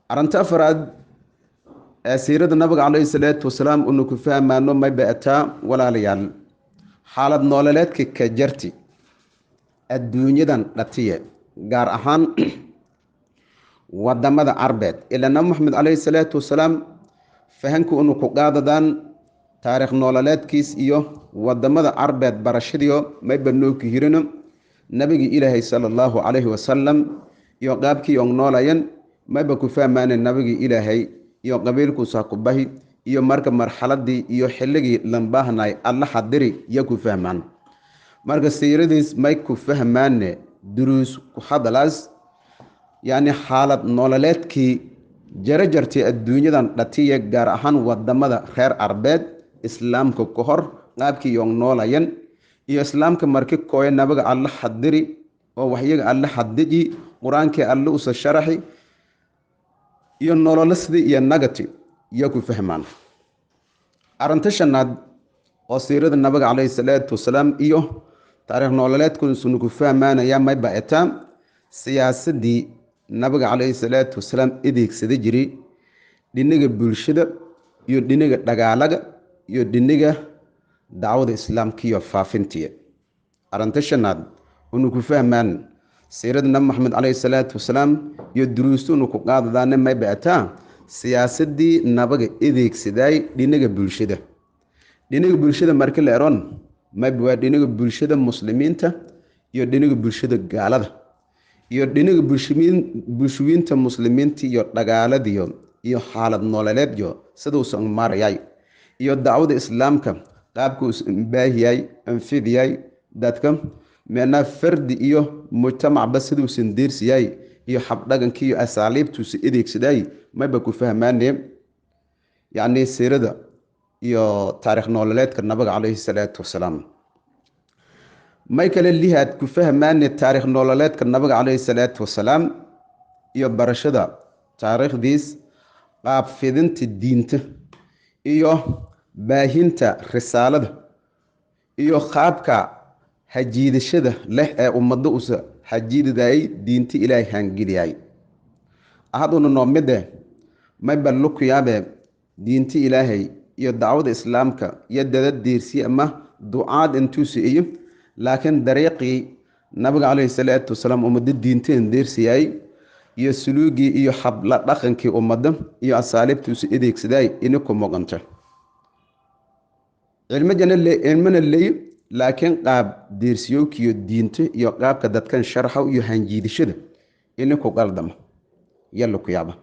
S1: arrinta afraad ee siirada nabiga calayhi salaatu wasalaam unu ku fahmaano may ba'ataa walaalayaal xaalad nololeedka ka jarti adduunyadan dhatiye gaar ahaan wadamada carbeed ilaa nabi maxamed calayhi salaatu wasalaam fahanka unu ku qaadadaan taariikh nololeedkiis iyo wadamada carbeed barashadiyo mayba noo ku hirino nabigii ilaahay sala allahu calayhi wasalam iyo qaabkii on noolayan mayba ku fahmaane nabigii ilaahay iyo qabiilkuusa ku bahi iyo marka marxaladii iyo xilligii lambaahnay alla xadiri iyo ku fahmaan marka siiradiis may ku fahmaane duruus ku hadalaas yani xaalad nololeedkii jarajartay adduunyadan dhatiye gaar ahaan wadamada reer carbeed islaamka ka hor qaabkii yon noolayan iyo islaamka markii kooye nabiga alla xadiri oo waxyaga alla xadiji quraanka alla u sharaxi iyo nolosdi iyo nagati iyo ku fahmaan arrinta shanaad oo siirada nabiga calayhi salaatu wasalaam iyo taariikh nololeedkun sunu ku fahmaanaya may baataa siyaasadii nabiga calayhi salaatu wasalaam adeegsada jiray dhinaga bulshada iyo dhinaga dhagaalaga iyo dhinaga dacwada islaamka iyo faafintiya arrinta shanaad unu ku fahmaan siirada nabi maxamed calayhi salaatu wasalaam iyo duruustuunu ku qaadadaana may baataa siyaasadii nabiga adeegsaday dhinaga bulshada markii la eron may baa dhinaga bulshada muslimiinta iyo dhinaga bulshada gaalada iyo dhinaga bulshooyinta muslimiinta iyo dhagaaladiyo iyo xaalad nololeedyo sidoo soo marayay iyo dacwada islaamka qaabku baahiyay anfidiyay dadka meena fardi iyo mujtamac bas sidoo sindiirsiyay iyo habdhaganka iyo asaaliibtu si adeegsaday mayba ku fahmaanay yani siirada iyo taariikh nololeedka nabiga calayhi salaatu wasalaam may kale lihaad ku fahmaanay taariikh nololeedka nabiga calayhi salaatu wasalaam iyo barashada taariikhdiis qaab fidinta diinta iyo baahinta risaalada iyo qaabka hajiidashada leh ee ummadda u hajiidaday diinta ilaahay hangiliyay ahaduna noomide may ballu ku yaabe diinta ilaahay iyo dacwada islaamka iyo dadadeersi ama ducaad intuu siiyo laakiin dariiqii nabiga calayhi salaatu wasalaam ummadda diinteen deersiyay iyo suluugii iyo habla dhaqankii ummadda iyo asaaliibtu si adeegsaday inuu ku muuqanto cilmana leey laakiin qaab deersiyowkiyo diinta iyo qaabka dadkan sharxa iyo hanjiidashada inuu ku qaldamo yalla ku yaaba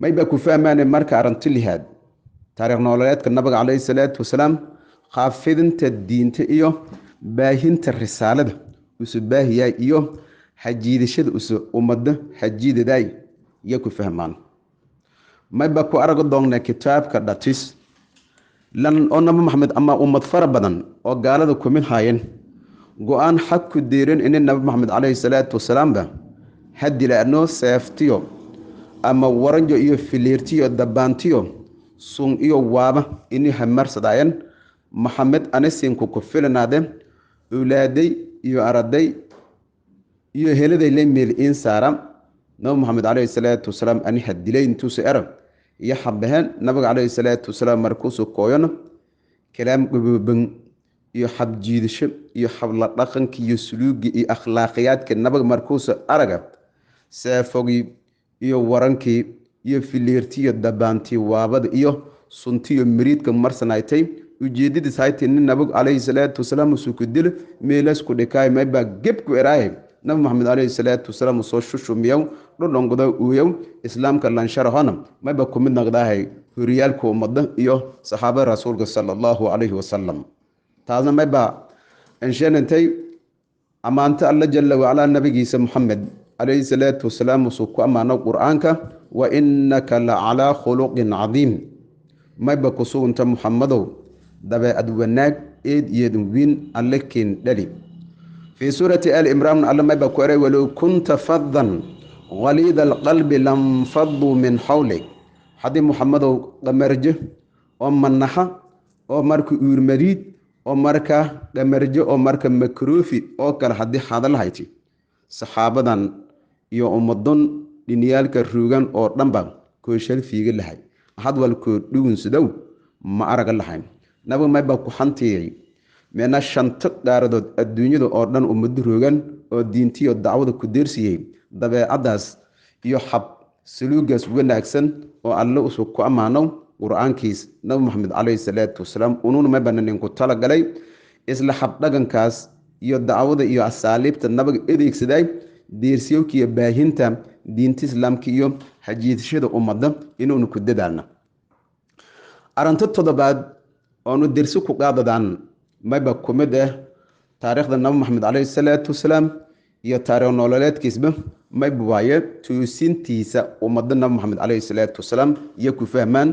S1: mayba ku fahmaanay marka arinta lihaad taariikh nololeedka nabiga calayhi salaatu wasalaam qaafidinta diinta iyo baahinta risaalada usu baahiyay iyo hajiidashada usu ummadda hajiidaday iyo ku fahmaan mayba ku arag doonaa kitaabka dhatis lan oo nabi maxamed ama ummad fara badan oo gaalada ku mid haayeen go'aan xaq ku deerin in nabi maxamed calayhi salaatu wasalaam ba hadilaano seeftiyo ama waranjo iyo filiirtiyo dabaantiyo sun iyo waaba inay hamarsadayeen maxamed anasinku ku filanaade ulaaday iyo araday iyo heladay leemeel insaara nabi maxamed calayhi salaatu wasalaam ani hadilay intuu si arag iyo xabahan nabiga calayhi salaatu wasalaam markuu soo kooyana kalaam gububan iyo xabjiidasho iyo xabla dhaqanka iyo suluugi iyo akhlaaqiyadka nabiga markuu soo araga saafogi iyo warankii iyo filiirtiyo dabaantii waabada iyo suntiyo miriidka marsanaaytay ujeedadiis haytay in nabiga calayhi salaatu wasalaam soo ku dil meelas ku dhikaay mayba geb ku eraahay nabi maxamed calayhi salaatu wasalaam soo shushumiyow dhulongada uuyow islaamka lan sharahana mayba ku mid noqdahay huriyaalka ummadda iyo saxaabada rasuulka sallallahu alayhi wasallam taasna mayba anshanantay amaanta alla jalla wa ala nabigiisa muhammad alayhi salaatu wasalaam soo ku amaano quraanka wa innaka la ala khuluqin azim mayba ku sugunta muhammadow dabeecad wanaag eed iyo wiin alle keen dhali في سورة آل عمران الله ما بكره ولو كنت فظا غليظ القلب لانفضوا من حولك حدي محمد قمرجه ومنحة ومرك يرمريد ومرك قمرجه ومرك مكروفي وكل حدي هذا الهايتي صحابة يو أمضون دنيالك الروغان أو دنبا كوشل فيك اللهاي أحد والكودون سدو ما أرق اللهاي نبو ما بكو حنتي meena shanta qaaradood adduunyada oo dhan ummadu roogan oo diintiyo dacwada ku deersiyay dabeecadaas iyo xab suluugaas wanaagsan oo alle usoo ku amaano quraankiis nabi maxamed calayhi salaatu wasalaam unuuna ma bananin ku tala galay isla xab dhagankaas iyo dacwada iyo asaaliibta nabiga adeegsaday deersiyowkiyo baahinta diinta islaamka iyo hajiidashada ummadda inuuna ku dadaalna arrinta toddobaad oonu dersi ku qaadadaan mayba ku mid ah taariikhda nabi maxamed calayhi salaatu wasalaam iyo taariikh nololeedkiisba mayba waaye tuusintiisa ummadda nabi maxamed calayhi salaatu wasalaam iyo ku fahmaan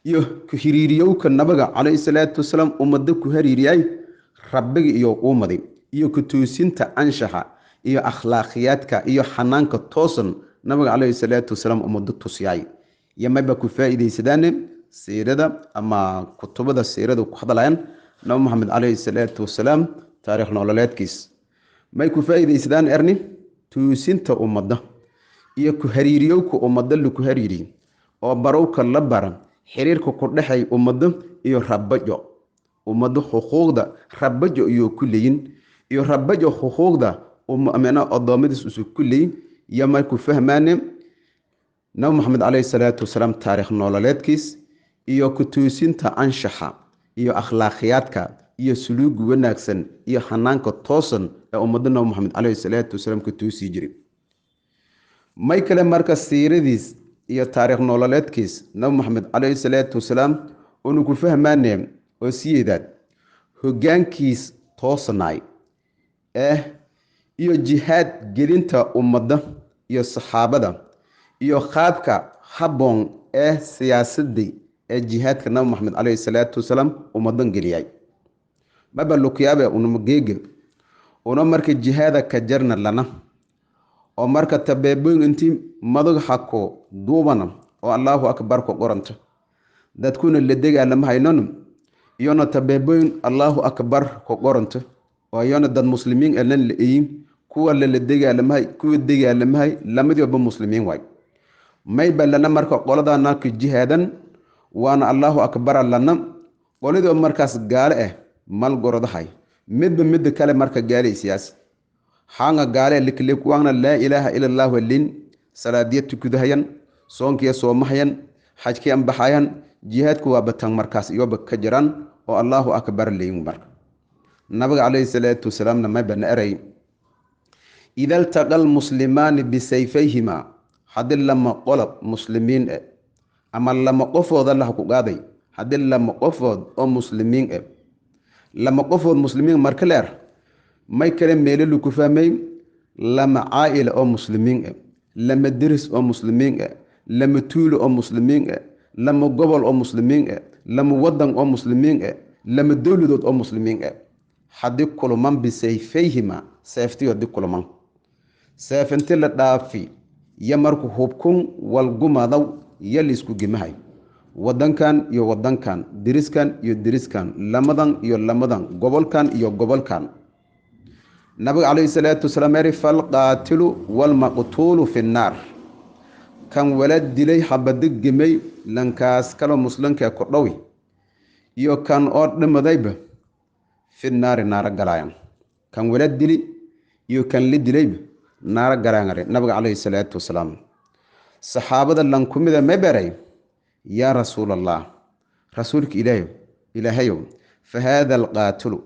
S1: iyo ku hiriiriyowka nabiga calayhi salaatu wasalaam ummadda ku hariiriyay rabbiga iyo uumadi iyo kutuusinta anshaxa iyo akhlaaqiyadka iyo xanaanka toosan nabiga calayhi salaatu wasalaam ummadu tusiyay yamayba ku faa'iideysadaan siirada ama kutubada siirada ku hadlayaan nabi maxamed calayhi salaatu wasalaam taariikh nololeedkiis may ku faa'iideysadaan erni tuusinta ummadda iyo ku hariiriyowka ummadda lagu hariiriyo oo barowka la baran xiriirka ku dhaxay ummadda iyo rabbajo ummadda xuquuqda rabbajo iyo ku leeyin iyo rabbajo xuquuqda amana adoomadis usu ku leeyin yamay ku fahmaan nabi maxamed calayhi salaatu wasalaam taariikh nololeedkiis iyo ku tuusinta anshaxa iyo akhlaaqiyadka iyo suluug wanaagsan iyo xanaanka toosan ee ummadda nabi maxamed calayhi salaatu wasalaam ku tuusi jiray may kale marka siiradiis iyo taariikh nololeedkiis nabi maxamed calayhi salaatu wasalaam uu ku fahmaanay oo siyeedad hoggaankiis toosnaay iyo jihaad gelinta ummadda iyo saxaabada iyo qaabka habboon ee siyaasadda ee jihaadka nabi maxamed calayhi salaatu wasalaam ummadan geliyay baba luqyaaba unumgeega una marka jihaada ka jarna lana oo marka tabeeboyn intii madag xaqo duubana oo Allahu akbar ku qoranta dadkuna la dagaalama haynon iyona tabeeboyn Allahu akbar ku qoranta oo iyona dad muslimiin ee la leeyin kuwa la dagaalamay kuwa dagaalamay lamadiiba muslimiin way may balana marka qoladana ku jihaadan waana Allahu akbar lana qolada markaas gaal mal gordahay mid kale marka gaalaysiyaas hanga gaale likle kuwana la ilaha illa allah walin salaadiyatu kudahayan soonkiya soomahayan xajkiyan baxayan jihadku waa batan markaas iyo ka jiraan oo Allahu akbar leeyin marka nabiga calayhi salaatu wasalaam ma bana aray idal taqal musliman bisayfayhima hadil lama qolab muslimiin ama lama qofood Allah ku qaaday hadil lama qofood oo muslimiin lama qofood muslimiin marka leer may kale meelo ku fahmay lama aa'ila oo muslimiin lama diris oo muslimiin lama tuulo oo muslimiin lama gobol oo muslimiin lama wadan oo muslimiin lama dawladood oo muslimiin hadii kuluman bisayfayhima sayftiyo dikuluman sayfanti la dhaafi yamarku hubkun wal gumadaw yalisku gimahay wadankan iyo wadankan diriskan iyo diriskan lamadan iyo lamadan gobolkan iyo gobolkan nabiga calayhi salaatu wasalaam yiri fal qaatilu wal maqtuulu fi nnaar kan walad dilay xabadig gimay lankaas kala muslimka ku dhawi iyo kan oo dhimadayba fi nnaar naar galayan kan walad dili iyo kan la dilayba naar galayan nabiga calayhi salaatu wasalaam saxaabada lan kumida ma baray يا رسول الله رسولك إلهي فهذا القاتل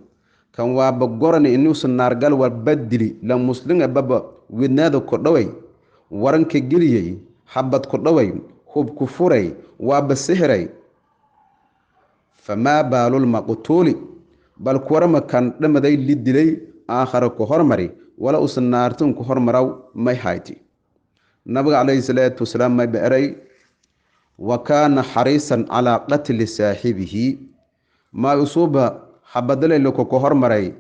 S1: كان وابقرن إنه سنارقال وبدلي لمسلم بابا ودنادو كردوي ورنك جليي حبت كردوي خوب كفوري وابسهري فما بال المقتول بل كورما كان لما دي لدلي آخر كهرمري ولا أسنارتون كهرمراو ما يحايتي نبغى عليه الصلاة والسلام ما بأري وكان حريصا على قتل صاحبه ما يصوب حبدل لك كهر مري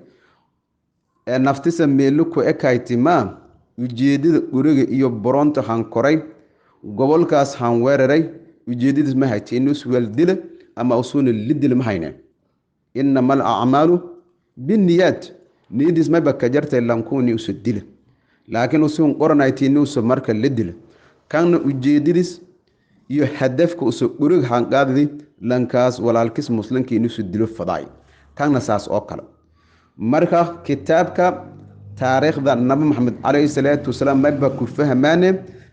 S1: نفتس ميلوكو اكايتي ما يجيدد غورغ iyo boronto han koray gobolkaas han weeraray ujeedadiis ma haytay inuu suwal dil ama usuun lidil ma hayna innamal a'malu binniyat niyadis ma baka jartay lankuni usudil laakiin usuun qoranayti inuu soo marka lidil kan ujeedadiis iyo hadafka usoo urig hanqaaddi lankaas walaalkis muslimka inuu soo dilo faday kana saas oo kale marka kitaabka taariikhda nabi maxamed calayhi salaatu wasalaam ma ku fahmaane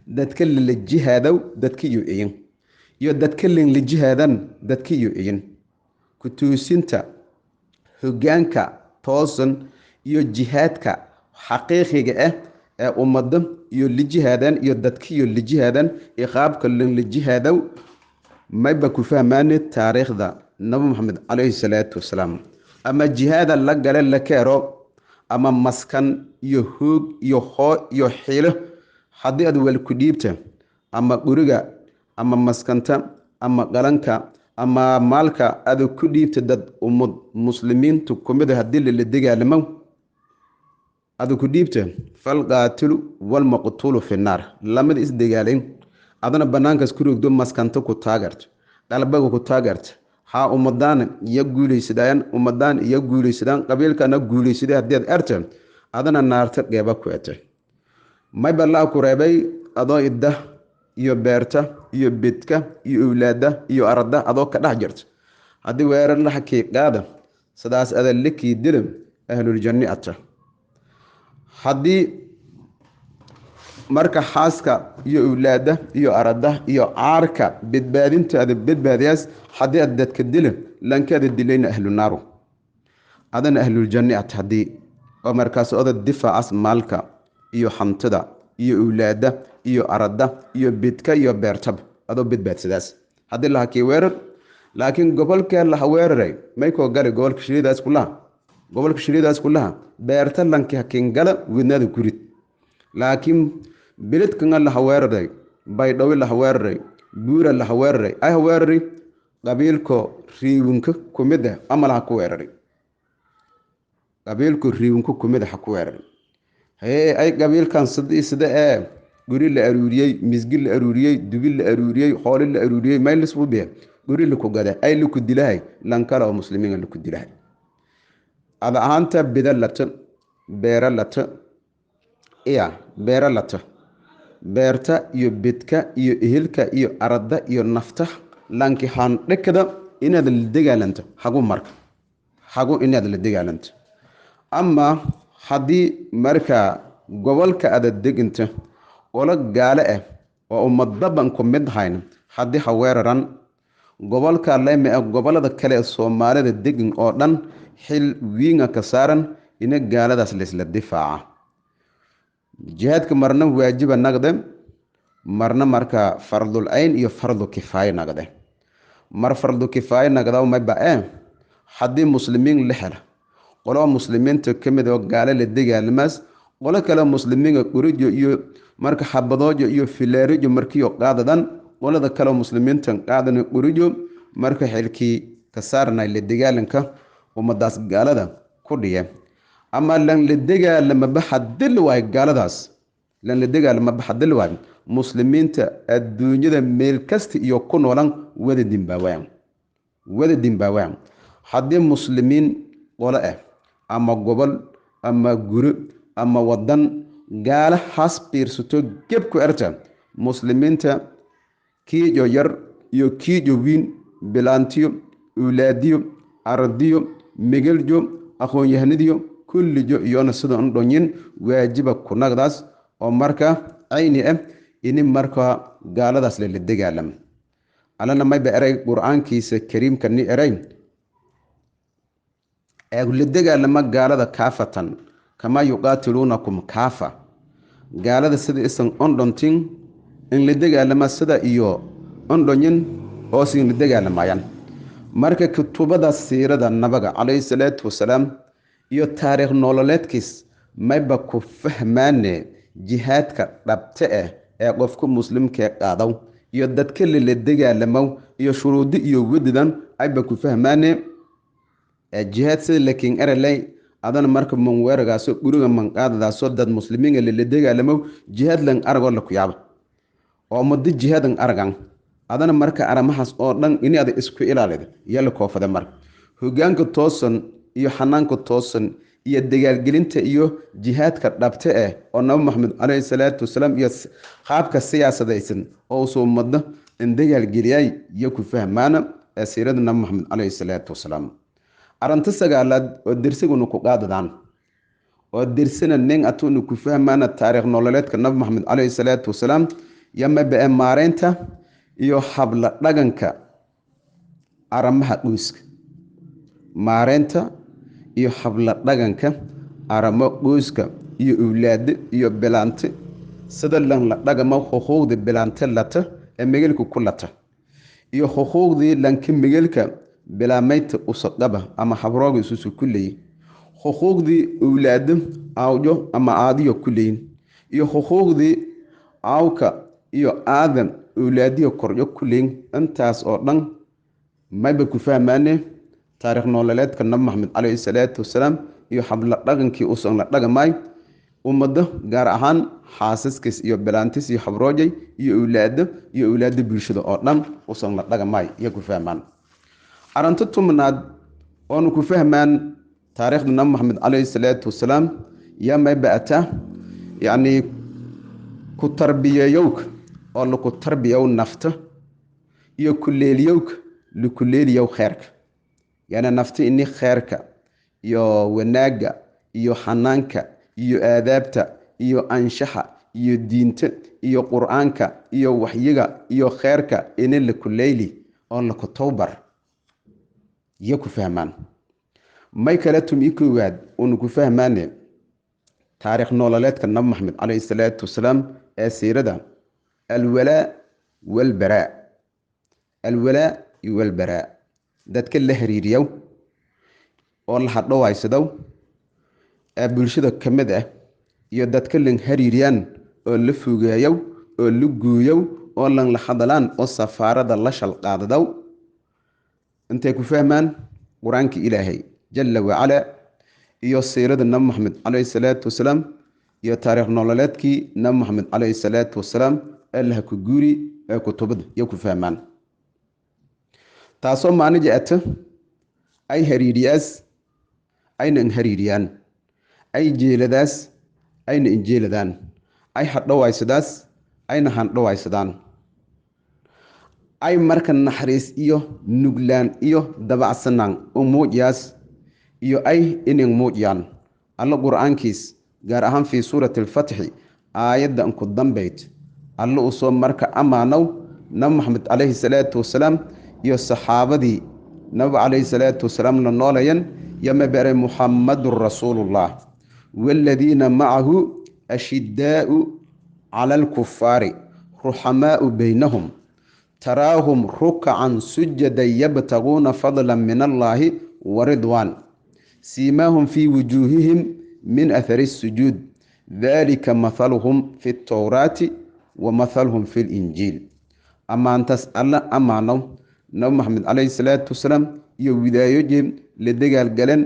S1: dadka la jihaado dadka iyo dadka la jihaadan dadka iyo ku tuusinta hoggaanka toosan iyo jihaadka xaqiiqiga ee ummadda iyo lijihaadan iyo dadkiyo lijihaadan iqaabka lijihaadaw mayba ku fahmaane taariikhda nabi maxamed calayhi salaatu wasalaam ama jihaada la gale la keero ama maskan iyo hoog iyo hoo iyo xiilo haddii aad wal ku dhiibta ama guriga ama maskanta ama qalanka ama maalka aad ku dhiibta dad ummad muslimiintu kumid hadii la dagaalamo aad ku dhiibta fal qaatilu wal maqtulu fi naar lamada is dagaaleen adana banaankaas ku roogdo maskanta ku taageerto dalbaga ku taageerto ha ummadaan iyo guuleysadaan ummadaan iyo guuleysadaan qabiilkana guuleysaday hadii aad arta adana naarta qeyba ku etay may ballaa ku reebay adoo idda iyo beerta iyo bidka iyo awlaada iyo arda adoo ka dhax jirto hadii weerar la xaqiiqada sidaas adan likii dilim ahlul jannati hadii marka xaaska iyo awlaada iyo arada iyo aarka badbaadintaada badbaadiyaas hadii aad dadka dilim lankaada dilayna ahlul naaru adan ahlul jannati hadii oo markaas oo difaac maalka iyo xantida iyo awlaada iyo arada iyo bidka iyo beertab adoo badbaadsadaas hadii la hakii weerar laakiin gobolka la weeraray may ko gali gobolka shiriidaas kulaha beerta lanka hakin gala wadnada gurid laakiin biladkan la weeraray baydhaw la weeraray buura la weeraray ay weeraray qabiilko riiwinka kumida ama la ku weeraray qabiilko riiwinka kumida ha ku weeraray ay qabiilkan sida guri la aruuriyay misgil la aruuriyay dubil la aruuriyay xoolo la aruuriyay maylis u bee guri la ku gada ay la ku dilahay lan kala oo muslimiin la ku dilahay ada aanta bidalata beeralata beeralata beerta iyo bidka iyo ehelka iyo arada iyo nafta lanki han dhikada inaad la dagaalanto hagu inaad la dagaalanto ama hadii marka gobolka aad deginta wala gaale oo ummadaban ku mid hayn hadii haweeraran gobolka leeme gobolada kale Soomaalida degin oo dhan xil wiinga ka saaran ina gaaladaas la difaaca jihadka marna waajiba naqde marna marka fardul ayn iyo fardu kifaaya naqde mar fardu kifaaya naqda ma baa hadii muslimiin la hela qolo muslimiinta kamid oo gaale la dagaalmaas qolo kale muslimiin qorijo iyo marka xabadoojo iyo filaarijo markiyo qaadadan qolada kale muslimiinta qaadan qorijo marka xilkii ka saarnay la dagaalanka ummadaas gaalada ku dhiye ama lan la dagaalama baxadil way gaaladaas lan la dagaalama baxadil way muslimiinta adduunyada meel kasta iyo ku noolan wada dimbaawaan hadii muslimiin wala ama gobol ama guri ama wadan gaala hasbiirsato geb ku erta muslimiinta kiijo yar iyo kiijo wiin bilaantiyo awlaadiyo ardiyo migaljo aqoon-yahanadiyo kullijo iyona sida aan dhonyin waajiba ku naqdaas oo marka ayni in marka gaaladaas la dagaalam alana may baaray quraankiisa kariimka ni eray la dagaalama gaalada kaafatan kama yuqatilunakum kaafa gaalada sida isan ondontin in la dagaalama sida iyo ondonyin oo sin la dagaalamayaan marka kutubada siirada nabaga calayhi salaatu wasalaam iyo taariikh nololeedkiis mayba ku fahmaane jihaadka dhabta ee qofka muslimka qaadaw iyo dadka la dagaalamo iyo shuruudi iyo wadidan ayba ku fahmaane jihaad sida laakiin aralay adan marka man weeragaaso guriga man qaadadaasoo dad muslimiin la dagaalamo jihaad lan argo la ku yaabo oo muddo jihaadan argan adana marka aramahaas oo dhan inaad isku ilaalido yalla koofada marka hogaanka toosan iyo xanaanka toosan iyo dagaalgelinta iyo jihaadka dhabta oo Nabi Muhammad alayhi salaatu wasalaam iyo qaabka siyaasadaysan oo soo madna in dagaalgeliyay iyo ku fahmaana asiirada Nabi Muhammad alayhi salaatu wasalaam aranta sagaalaad oo dirsiguna ku qaadadaan oo dirsina nin atuuna ku fahmaana taariikh nololeedka Nabi Muhammad alayhi salaatu wasalaam yama baa maareynta iyo habla dhaganka aramaha qoyska maareynta iyo habla dhaganka aramo qoyska iyo awlaad iyo bilaante sida lan la dhagama xuquuqda bilaante lata ee meelku kulata iyo xuquuqdii lanka meelka bilaamayta usaqaba ama habrooga isusu kulay xuquuqdii awlaad awjo ama aadiyo kulay iyo xuquuqdii awka iyo aadan awlaadiyo koryo kulay intaas oo dhan ما بكو فهمانه تاريخ نولالات كان نبي محمد عليه الصلاة والسلام iyo habla dhaqankii uu soo dhaqamay ummado gaar ahaan xaasaskiis iyo bilaantis iyo xabroojay iyo awlaado bulshada oo dhan uu soo dhaqamay iyo ku fahmaan arinta tumnaad oo ku fahmaan taariikhda nabi maxamed alayhi salaatu wasalaam ya ma baata yani ku tarbiyayowk oo la ku tarbiyow nafta iyo kuleeliyowk li kuleeliyow khayrka yani nafta inni khayrka iyo wanaaga iyo xanaanka iyo aadaabta iyo anshaxa iyo diinta iyo quraanka iyo waxyiga iyo khayrka in la kuleeli oo la ku tawbar iyo ku fahmaan may kala tumi koowaad oo ku fahmaane taariikh nololeedka nabi maxamed alayhi salaatu wasalaam ee siirada alwala walbara alwala walbara dadka la xiriiriyow oo la hadhawaysadow ee bulshada kamid ah iyo dadka lan xiriiriyaan oo la fogeeyow oo la gooyow oo lan la hadalaan oo safaarada la shal qaadadow intay ku fahmaan quraanka ilaahay jalla wa ala iyo siirada nabi maxamed alayhi salaatu wasalaam iyo taariikh nololeedkii nabi maxamed alayhi salaatu wasalaam allah ku guuri ee kutubada iyo ku fahmaan taasoo maanaje ata ay xiriiriyaas ayna xiriiriyaan ay jeeladaas ayna injeeladaan ay hadhawaysadaas ayna handhawaysadaan ay marka naxariis iyo nuglaan iyo dabacsanaan oo muujiyaas iyo ay inay muujiyaan alla quraankiis gaar ahaan fi suurati al-fath aayadda ku dambeyd alla uu soo marka amaanow nabi maxamed alayhi salaatu wasalaam iyo saxaabadii nabi alayhi salaatu wasalaam la noolayan yama bare muhammadur rasuulullah walladina ma'ahu ashidda'u 'ala al-kuffari ruhamaa'u baynahum taraahum ruk'an sujadan yabtaguna fadlan min allahi wa ridwan simahum fi wujuhihim min athari as-sujud dhalika mathaluhum fi at-taurati wa mathaluhum fi al-injil amantas alla amano nabi maxamed alayhi salaatu wasalaam iyo widaayoje la dagaal galan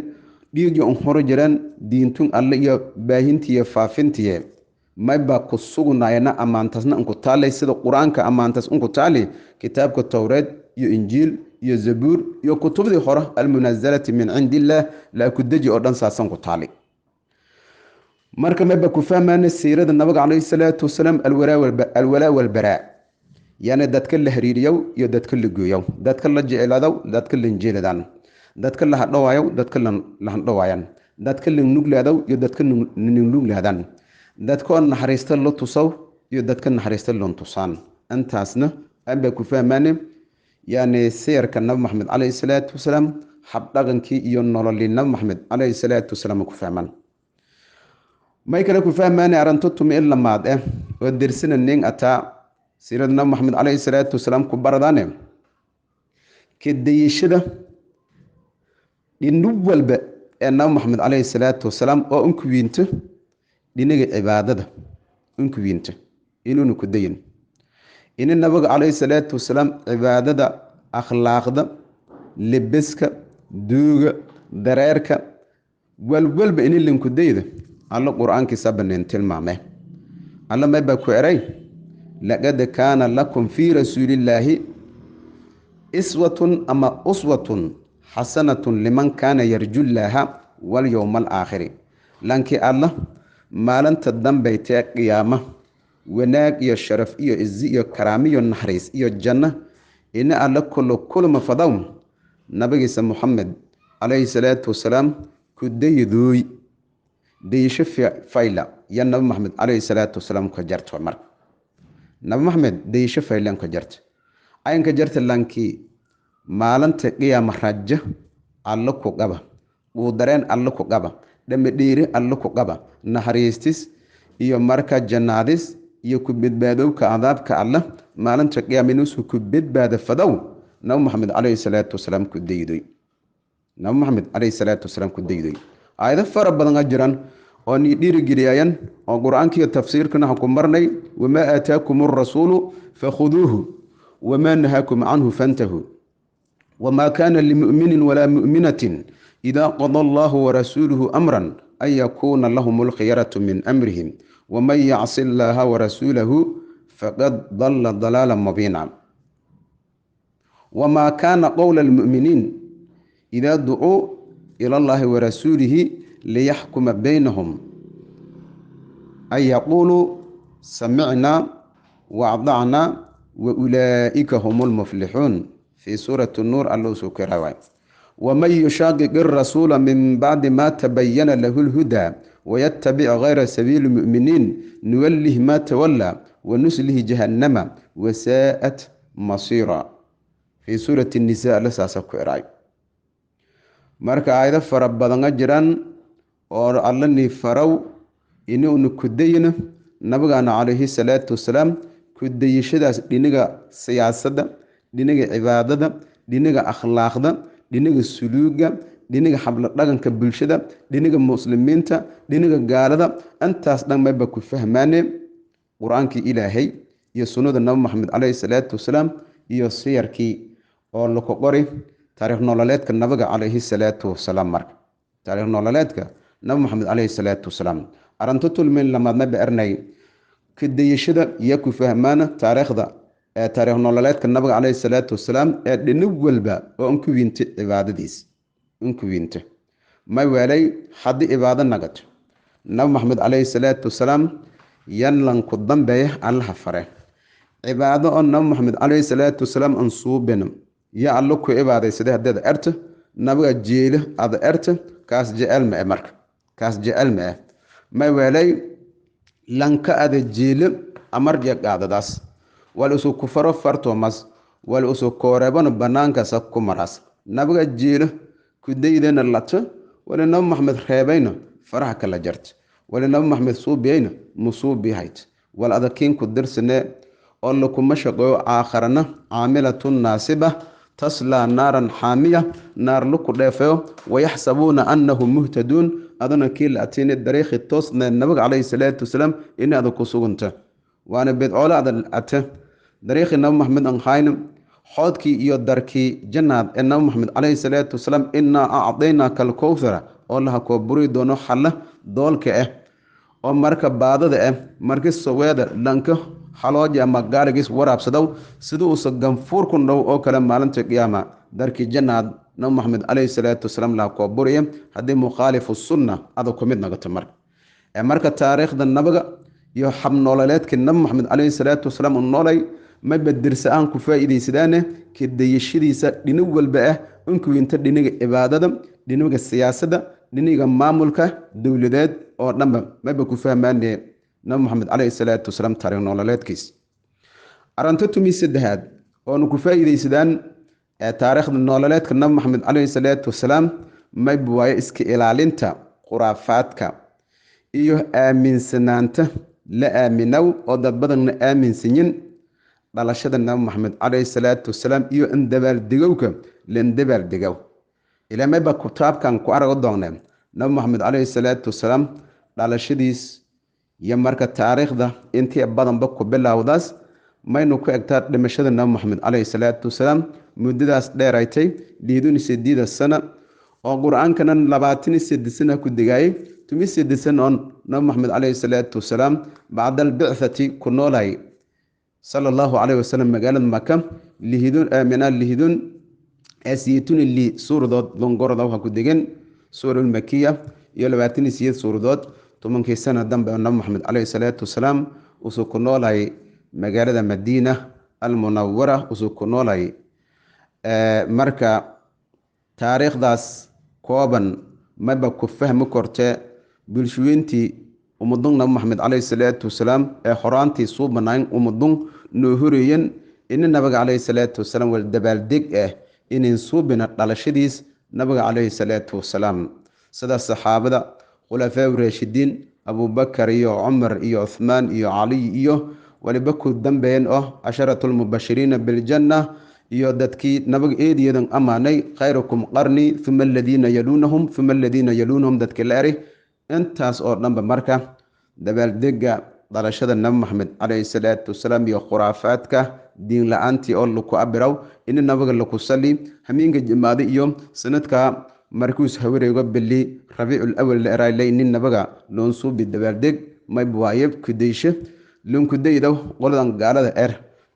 S1: dhiigyo hore jiraan diintun alla iyo baahintiye faafintiye mayba ku sugnaayna amaantasna ku taalay sida quraanka amaantas ku taalay kitaabka tawreed iyo injiil iyo zabuur iyo kutubadii hore almunazzalati min indillah la ku daji oo dhan saasan ku taalay marka mayba ku fahmaana siirada nabiga alayhi salaatu wasalaam alwala walbara yani dadka la xiriiriyo iyo dadka la gooyo dadka la jecelaado dadka la injeeladaan dadka la hadhawaayo dadka la hadhawaayaan dadka la nuglaado iyo dadka nuglaadaan dadka naxariista la tusaw iyo dadka naxariista la tusaan antaasna aba ku fahmaane yani sirka nabi maxamed alayhi salaatu wasalaam hab dhaqankii iyo nololii nabi maxamed alayhi salaatu wasalaam ku fahmaan may kale ku fahmaane arantu tumi illa maad oo dirsina nin ata sirada nabi maxamed alayhi salaatu wasalaam ku baradane kidayshada dinu walba ee nabi maxamed alayhi salaatu wasalaam oo unku wiinto dinaga cibaadada unku wiinto inuu ku dayin in nabiga alayhi salaatu wasalaam cibaadada akhlaaqda libiska duuga dareerka walba in linku dayda alla quraankiisa baneen tilmaame alla ma ba ku eray laqad kaana lakum fi rasuulillahi iswatun ama uswatun hasanatun liman kana yarjullaha wal yawmal aakhir lanki allah maalanta dambayta qiyaama wanaag iyo sharaf iyo izzi iyo karaami iyo naxariis iyo janna in alla kulma fadaw nabigiisa muhammad alayhi salaatu wasalaam ku dayduuy deysho fayla ya nabi maxamed alayhi salaatu wasalaam ka jarto mar nabi maxamed deysho faylan ka jarto ayan ka jarta lanki maalanta qiyaama raja alla ku qaba uu dareen alla ku qaba dhame dheeri alla ku qaba naxariistis iyo marka jannaadis iyo ku badbaadowka cadaabka alla maalanta qiyaama inuu ku badbaado fadaw nabi maxamed alayhi salaatu wasalaam ku dayday nabi maxamed alayhi salaatu wasalaam ku dayday ayada fara badan jiraan oo ni dhiirigeliyaan oo quraanka iyo tafsiirkana ku marnay wama aataakumur rasuulu fakhuduuhu wama nahakum anhu fantahu وما كان لمؤمن ولا مؤمنة إذا قضى الله ورسوله أمرا أن يكون لهم الخيرة من أمرهم ومن يعص الله ورسوله فقد ضل ضلالا مبينا وما كان قول المؤمنين إذا دعوا إلى الله ورسوله ليحكم بينهم أن يقولوا سمعنا وأطعنا وأولئك هم المفلحون في سورة النور الله سكره. ومن يشاقق الرسول من بعد ما تبين له الهدى ويتبع غير سبيل المؤمنين نوله ما تولى ونسله جهنم وساءت مصيرا في سورة النساء لساسا كوراي. marka ayda fara badan jiraan oo allani faraw inuu kudayna nabigana calayhi salaatu wasalaam kudayashadaas dhiniga siyaasadda dhiniga cibaadada dhiniga akhlaaqda dhiniga suluuga dhiniga xabla dhaqanka bulshada dhiniga muslimiinta dhiniga gaalada antaas dhan mayba ku fahmaaneen quraanka ilaahay iyo sunnada nabi maxamed calayhi salaatu wasalaam iyo siyarkii oo la ku qoray taariikh nololeedka nabiga calayhi salaatu wasalaam. marka taariikh nololeedka nabi maxamed calayhi salaatu wasalaam arinta tulmeen lamaadna beernay kidayashada iyo ku fahmaana taariikhda taariikh nololeedka nabiga calayhi salaatu wasalaam ee dhinig walba oo ku wiinta cibaadadiis ku wiinta ma walay hadii cibaado nagato nabi maxamed calayhi salaatu wasalaam yan ku dambeeya allah fare cibaado oo nabi maxamed calayhi salaatu wasalaam an suubin ya allo ku cibaadaysaday hadda arta nabiga jeelo ad arta kaas jecel ma marka kaas jecel ma walay lanka ada jeelo amar qaadadaas wal usu ku faro farto mas wal usu kooreban banaanka sa ku maras nabiga jeelo ku daydana lato wala nabi maxamed reebayna faraha kala jart wala nabi maxamed suubiyayna musuubi hayt wal adakin ku dirsane oo la kuma shaqo aakharana aamilatun naasiba تصلى نارا حامية نار لكو دافعو ويحسبون أنهم مهتدون أدنا كيل أتين الدريخ التوصن النبي عليه الصلاة والسلام إن هذا كسوغنت وأنا بيت أولا هذا الأتى دريخ النبي محمد أنخاين حودكي يودركي جنات النبي محمد عليه الصلاة والسلام إنا أعطيناك الكوثر الله كوبري دونو حله دولك ومركب بعض ده مركز سويد لانك حلوجي أما قارجيس وراب سدو سدو سجن فوركن لو أو كلام مالنت قيامة درك الجنة نبي محمد عليه الصلاة والسلام لا كوبريم هذا مخالف السنة هذا كمدنا قتمر مركز تاريخ ذا النبغ يحمل نولات كالنبي محمد عليه الصلاة والسلام النولي ما بدرس أن كفاية سدانة كده يشري سد لنول بقى إنكو ينتد لنيج عبادة لنيج السياسة لنيج مامولك دولدات أو نبى ما بكفاية ماني نبي محمد عليه الصلاة والسلام تاريخ نولات كيس أرنتو ميسد هاد أو كفاية سدان تاريخ النولات كالنبي محمد عليه الصلاة والسلام ما بواي إسك إلالينتا خرافاتك إيوه آمين سنانته لا آمنو أو دبضن آمين سنين دلشد النبي محمد عليه الصلاة والسلام إيوه اندبال دقوك لاندبال دقو إلا ما يبقى كتاب كان كوارا قدوغنا نبي محمد عليه الصلاة والسلام دلشديس يمارك التاريخ ده انتي أبادن بكو بالله وداس ما ينوكو اكتار لمشهد النبي محمد عليه الصلاة والسلام مدداس ديرايتي ليدون سيديد السنة وقرآن كان لباتني سيد سنة كدقاي تمي سيد سنة نبي محمد عليه الصلاة والسلام بعد البعثة كنولاي صلى الله عليه وسلم مقالا مكة لهدون آمنا لهدون أسيتون اللي سورة دوت لنقر دوها كدقين سورة المكية يلباتني سيد سورة دوت تمن كي سنة دم النبي محمد عليه الصلاة والسلام وسكنولاي مقالة مدينة المنورة وسكنولاي marka taariikhdaas kooban maba ku fahmi kartee bulshooyintii ummadun nabi maxamed calayhi salaatu wasalaam ee horaantii soo banayn ummadun noo horeeyeen in nabiga calayhi salaatu wasalaam wal dabaaldeg in soo bina dhalashadiis nabiga calayhi salaatu wasalaam sida saxaabada khulafaa raashidiin Abu Bakar iyo Umar iyo Uthman iyo Ali iyo waliba ku dambeeyeen asharatul mubashirin bil janna iyo dadkii nabiga eediyadan amaanay khayrukum qarni thumma alladhina yalunhum dadkii laari intaas oo dhanba marka dabaaldega dhalashada nabi maxamed calayhi salaatu wasalaam iyo khuraafaadka diin la-aantii oo laku abiraw in nabaga laku sali hamiinka jimaada iyo sanadka markuus hawareego bili rabiicul awal la eraylay nin nabaga loon suubi dabaaldeg mayb waayeb kudaysho lunkudaydaw qoladan gaalada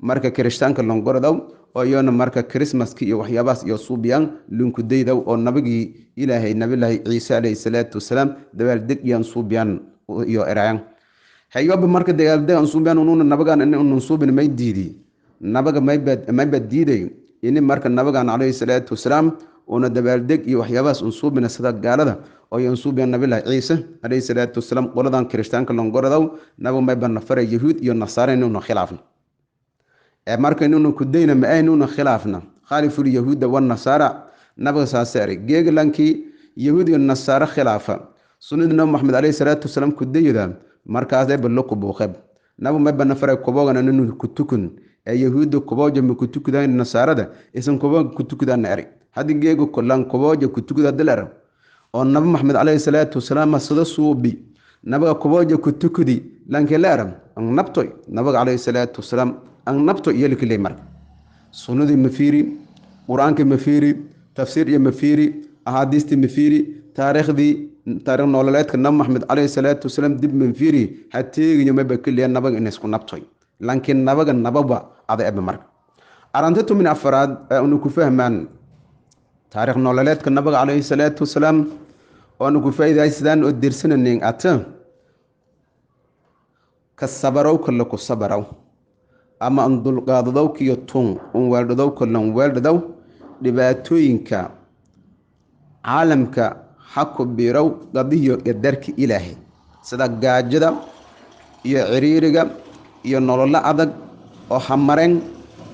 S1: marka kirishtaanka longorodaw oo iyona marka christmaska iyo waxyaabahaas iyo suubiyaan lunkudaydaw oo nabagii ilaahay nabilaahi ciise alayhi salaatu wasalaam dabaaldeg iyaan suubiyaan iyo erayaan hayoba marka dagaaldegan suubiyaan unuuna nabagaan inuu suubin may diidi nabaga mayba diiday in marka nabagaan alayhi salaatu wasalaam una dabaaldeg iyo waxyaabahaas suubina sida gaalada oo yan suubiyaan nabilaahi ciise alayhi salaatu wasalaam qoladan kirishtaanka longorodaw nabaga mayba nafara yahuud iyo nasaara inuu khilaafno marka inuu ku dayna ma aynuna khilaafna khaliful yahuuda wan nasara nabaga saasari geeglanki yahuud iyo nasara khilaafa sunnada muhammad alayhi salatu wasalam ku dayda markaas ay balku buuqab nabu ma bana faray kobogan inuu ku tukun yahuuda koboja ma ku tukudan nasarada isan koboga ku tukudan ari hadi geego kolan koboja ku tukuda dalar oo nabi muhammad alayhi salatu wasalam sida suubi nabaga koboja ku tukudi lanke laaram nabtoy nabaga alayhi salatu wasalam an nabto yeelkilay mar sunnadii mafiri quraanka mafiri tafsiir iyo mafiri ahadiisti mafiri taariikh nololeedka nabi maxamed alayhi salaatu wasalaam dib mafiri hateegiyo ma bakiliya nabaga in isku nabtoy laakiin nabaga nababa ada ebe mar arantatu min afraad anu ku fahmaan taariikh nololeedka nabaga alayhi salaatu wasalaam oo anu ku faa'iidaysadaan oo dirsananeen ata ka sabaraw kala ku sabaraw ama an dulqaadadowkiyo tun un weeldhadow kolan weeldhadow dhibaatooyinka caalamka xaku biirow qadiyo qadarka ilaahay sida gaajada iyo ciriiriga iyo nolol adag oo xamareen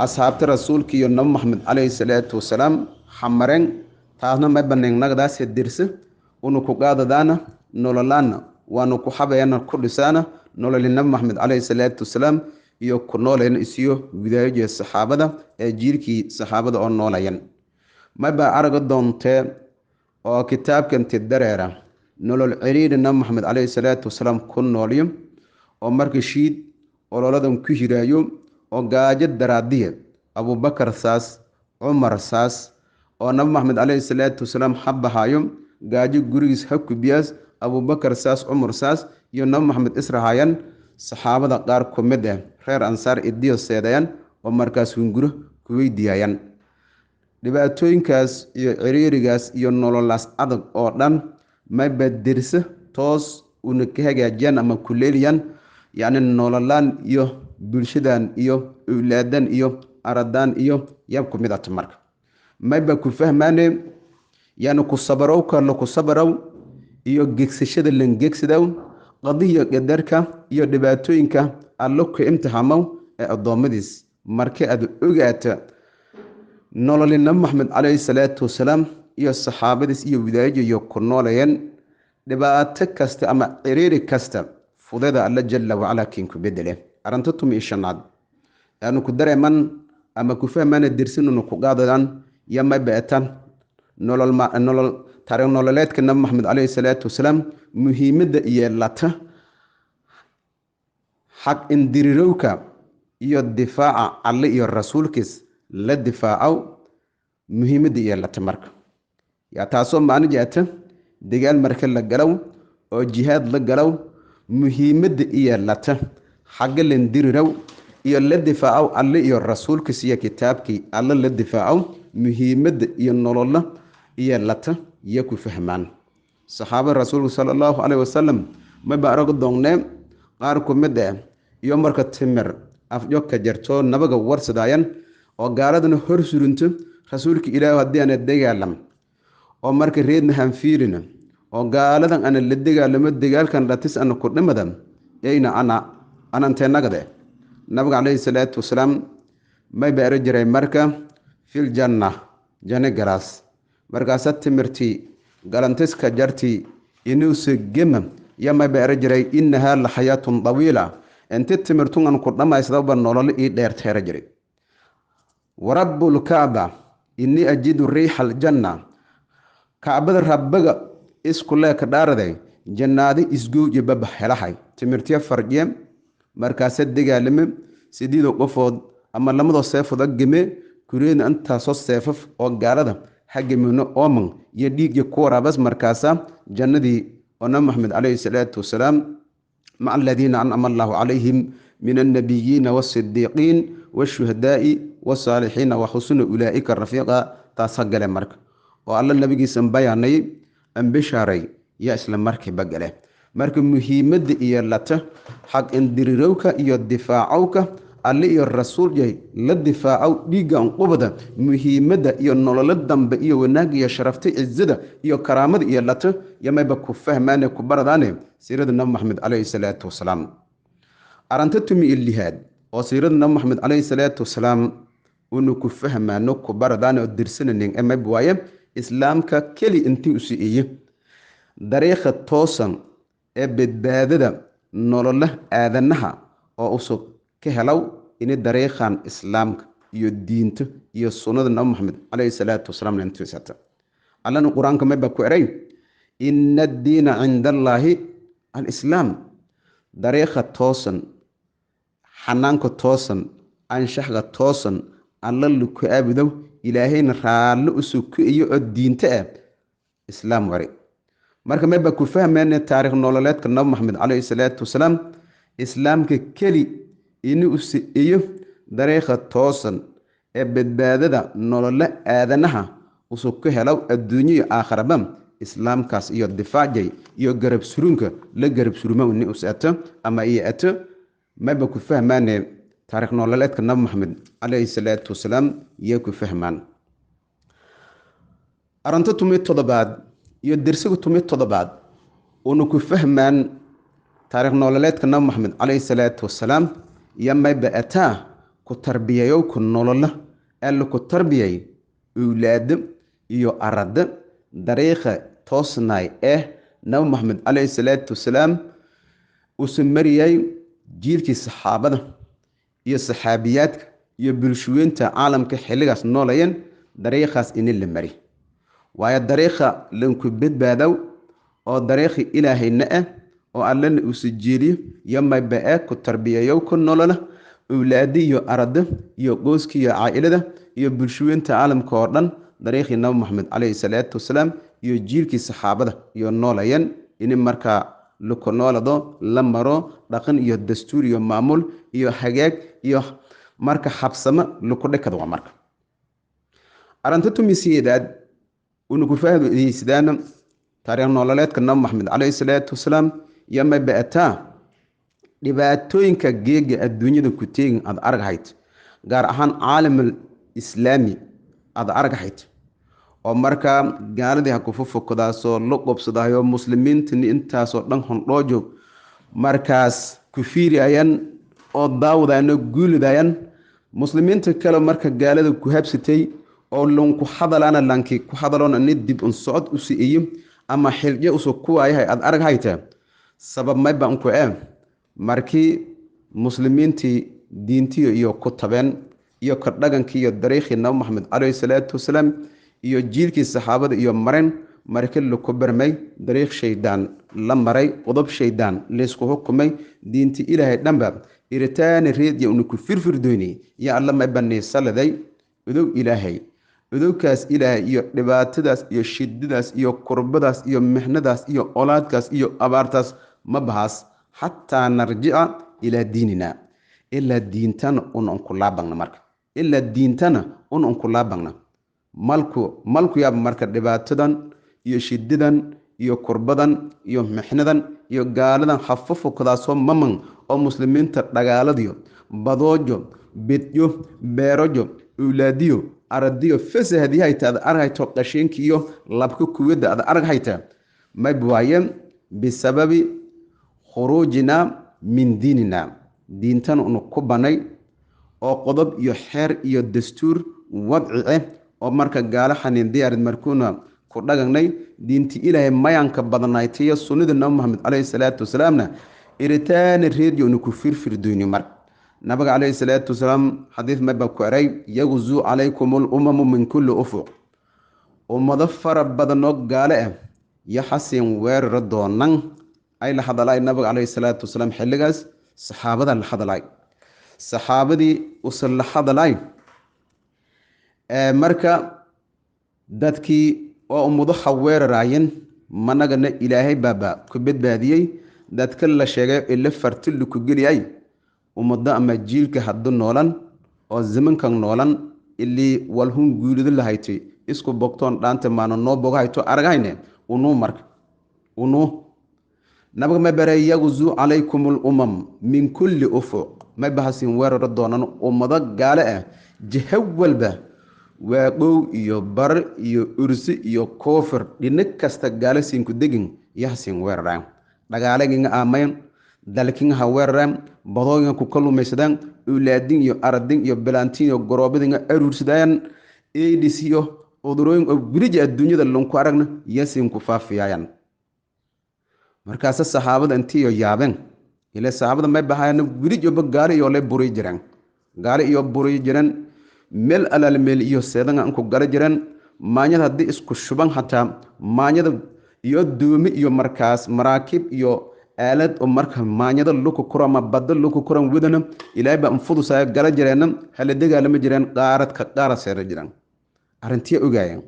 S1: asxaabta rasuulka iyo nabi maxamed alayhi salaatu wasalaam xamareen taasna ma baneen nagdaas dirse unu ku qaadadaana nololaana waanu ku xabayana ku dhisaana nolol nabi maxamed alayhi salaatu wasalaam iyo ku nooleen isiyo widaayada saxaabada jiilkii saxaabada oo noolayan maba araga doontee oo kitaabkan tidareera nolol ciriirina maxamed alayhi salaatu wasalaam ku nooliyo oo markii shiid ololadan ku hiraayo oo gaajo daraadiye abubakar saas umar saas oo nabi maxamed alayhi salaatu wasalaam xabahayo gaajo gurigiis hakubiyaas abubakar saas umar saas iyo nabi maxamed israahayan saxaabada qaar ku mid reer ansaar idiyo seedayaan oo markaas hunguro ku weydiiyaan dhibaatooyinkaas iyo ciriirigaas iyo nololaas adag oo dhan ma badirsa toos una ka hagaajiyaan ama ku leeliyaan yacni nololaan iyo bulshadan iyo awlaadan iyo aradaan iyo yab ku mid ata marka mayba ku fahmaane yani ku sabarow kala ku sabarow iyo gegsashada lan gegsidaw qadiyo qadarka iyo dhibaatooyinka allo ku imtixaamaw adoomadiis markii aad ogaata nololina maxamed alayhi salaatu wasalaam iyo saxaabadiis iyo widaayada iyo ku noolayeen dhibaato kasta ama ciriiri kasta fudada alla jalla wa ala kin ku bedele arantatum ishanaad aanu ku dareeman ama ku fahmaan dirsinnu ku qaadadan yama baatan nolol taariikh nololeedka nabi maxamed alayhi salaatu wasalaam muhiimada iyo lata xaq indirirowka iyo difaaca alle iyo rasuulkiis la difaaco muhiimada iyo lata marka yaa taasoo macno jeeta dagaal marka la galaw oo jihaad la galaw muhiimada iyo lata xaq indirirow iyo la difaaco alle iyo rasuulkiis iyo kitaabkii alle la difaaco muhiimada iyo nolol iyo lata iyo ku fahmaan saxaabada rasuulka sallallahu alayhi wasallam ma baarago doonne qaar ku mid iyo marka timir afjo ka jarto nabaga warsadayaan oo gaaladana hor surunto rasuulka ilaahay hadii aan dagaalam oo marka reedna han fiirina oo gaaladan ana la dagaalamo dagaalkan dhatis ana ku dhimadan ayna ana nagade nabiga alayhi salaatu wasalaam ma baara jiray marka fil janna garas markaas timirti galantiska jarti inuu segema yama baara jiray innaha la hayatun tawila انت تمرتون ان كدما يسدب نولل اي دير تير جري ورب الكعبه اني اجد ريح الجنه كعبه ربغا اسكله كدارده جنادي اسغو جبب خلاحي تمرتي فرجيم markaas dagaalame sidiido qofood ama lamadoo seefood agame kureedna intaasoo seefaf oo gaalada hagamino ooman iyo dhiigyo ku waraabas markaasa jannadii oo nabi maxamed calayhi salaatu wasalaam maca aladiina ancama allahu calayhim min annabiyiina waasidiiqiin washuhadaa'i wasaalixiina waxusuna ulaa'ika rafiiqa taas ha gale marka oo alla nabigiisan bayaanay ambishaaray yaa isla markiiba gale marka muhiimadda iyo lata xaq indirirowka iyo difaacowka alle iyo rasuul yahay la difaacow dhiigga anqubada muhiimadda iyo nololo dambe iyo wanaag iyo sharafta cizada iyo karaamada iyo lata yamayba ku fahmaane ku baradaane siirada nabi maxamed calayhi salaatu wasalaam aranta tumi illihaad oo siirada nabi maxamed calayhi salaatu wasalaam unu ku fahmaano ku baradaane oo dirsananin emayb waaye islaamka keli intii u siiye dariiqa toosan ee badbaadada nolola aadanaha oo usug ka helaw ini dariiqan islaamka iyo diinta iyo sunnada nabi maxamed calayhi salaatu wasalaam intiisata allana qur-aanka mayba ku eray ina addiina cinda allaahi alislaam dariiqa toosan xanaanka toosan anshaxga toosan alla laku aabudow ilaahayna raallo usug ku iyo oo diinta ah islaam wari marka mayba ku fahmayna taariikh nololeedka nabi maxamed calayhi salaatu wasalaam islaamka keli ini u siiyo dariiqa toosan ee badbaadada nolole aadanaha usug ka helaw adduunyo iyo aakharaba islaamkaas iyo difaacay iyo garab surunka la garab suruma ni usato ama iyo ato mayba ku fahmayna taariikh nololeedka nabi maxamed calayhi salaatu wasalaam iyo ku fahmaan aranta tumi todobaad iyo dersiga tumi todobaad unu ku fahmaan taariikh nololeedka nabi maxamed calayhi salaatu wasalaam yamayba ataa ku tarbiyayow ku nolola alla ku tarbiyay awlaado iyo arada dariiqa toosnaay nabi maxamed calayhi salaatu wasalaam usu mariyay jiilkii saxaabada iyo saxaabiyaadka iyo bulshooyinta caalamka xilligaas noolayeen dariiqaas ini la mari waayo dariiqa lanku badbaadow oo dariiqi ilaahayna ah oo allana uu sijeeliyo yamayba ku tarbiyayow ku nolola awlaadi iyo arada iyo qoyska iyo caa'ilada iyo bulshooyinta caalamka oo dhan dariiqii nabi maxamed calayhi salaatu wasalaam iyo jiilkii saxaabada iyo noolayeen ini markaa laku noolado la maro dhaqan iyo dastuur iyo maamul iyo hagaag iyo marka xabsamo laku dhekada waa marka aranta tumisiyeedaad unuku fahmaysidaan taariikh nololeedka nabi maxamed calayhi salaatu wasalaam yamayba ataa dhibaatooyinka geega adduunyada ku teegin aad argahayd gaar ahaan caalamul islaami aad argahayd oo markaa gaaladii ha ku fufukadaasoo la qobsadaayo muslimiintani intaasoo dhan hondhoojo markaas ku fiiriyayaan oo daawadaano guulidayaan muslimiinta kale marka gaalada ku habsatay oo lanku hadalana lanki ku hadaloona ni dib un socod u siiyo ama xilje usoo kuwaayahay aad arghayta sabab mayba unku markii muslimiintii diintiyo iyo ku tabeen iyo ka dhagankii iyo dariiqii nabi maxamed calayhi salaatu wasalaam iyo jiilkii saxaabada iyo mareen markii laku barmay dariiq shaydaan la maray qodob shaydaan laysku hukumay diinti ilaahay dhanba iritaani reediya unuku firfirdoyni ya alla maybanay saladay udow ilaahay udowkaas ilaahay iyo dhibaatadaas iyo shidadaas iyo kurbadaas iyo mixnadaas iyo olaadkaas iyo abaartaas ma bahaas xataa narjica ilaa diinina ilaa diintana unku laabagna marka ilaa diintana unku laabagna malku yaab marka dhibaatadan iyo shidadan iyo kurbadan iyo mixnadan iyo gaaladan hafufukadaasoo maman oo muslimiinta dhagaaladiyo badoojo bedyo beerojo awlaadiyo aradiyo fasahadii hayta aad arghayto qashinki iyo labka kuwada aad arghayta mayb waaye bisababi khuruujina min diinina diintan unu ku banay oo qodob iyo xeer iyo dastuur wadci oo marka gaala xaniin diyaarid markuuna ku dhaganay diinti ilaahay mayanka badnaaytiyo sunnada nabi maxamed calayhi salaatu wasalaamna iritaani reediyo unu ku firfirdoyni marka nabiga calayhi salaatu wasalaam xadiis mayba ku eray yagzuu calaykum alumamu min kulli ufuq ummado fara badanoo gaale yo xasin weerara doonan ay la hadalaay nabiga calayhi salaatu wasalaam xilligaas saxaabada la hadalaay saxaabadii usan la hadalay marka dadkii oo ummado weerarayeen managana ilaahay baaba ku badbaadiyey dadka la sheegay ila fartil ku geliyay ummada ama jiilka haddu noolan oo zamankan noolan illi walhun guulida lahayti isku bogtoon dhaanta maana noo bogahayto aragayne unu marka unu nabaga ma baray yaghzu alaykumul umam min kulli ufuq ma bahasin weerar doonan ummada gaale ah jiha walba waaqow iyo bar iyo ursi iyo koofir dhinig kasta gaale siin ku degin yahsin weeraraan dhagaalagin aamayn dalkin ha weeraraan badooyin ku kalumaysadaan ulaadin iyo aradin iyo bilaantiin iyo goroobadin aruursadaan eedis iyo udurooyin oo gurija adduunyada lunku aragna yasin ku faafiyayaan markaas saxaabada intii yaabeen ila saxaabada ma bahayna gurijo ba gaali iyo le buri jiraan gaali iyo buri jiraan meel alal meel iyo seedan aan ku gala jiraan maanyada hadii isku shuban hataa maanyada iyo doomi iyo markaas maraakib iyo aalad oo marka maanyada luku kurama badal luku kuran wadana ilaahay ba anfudu saa gala jireen hal dagaalama jireen qaarad ka qaar seer jiraan arintii ogaayeen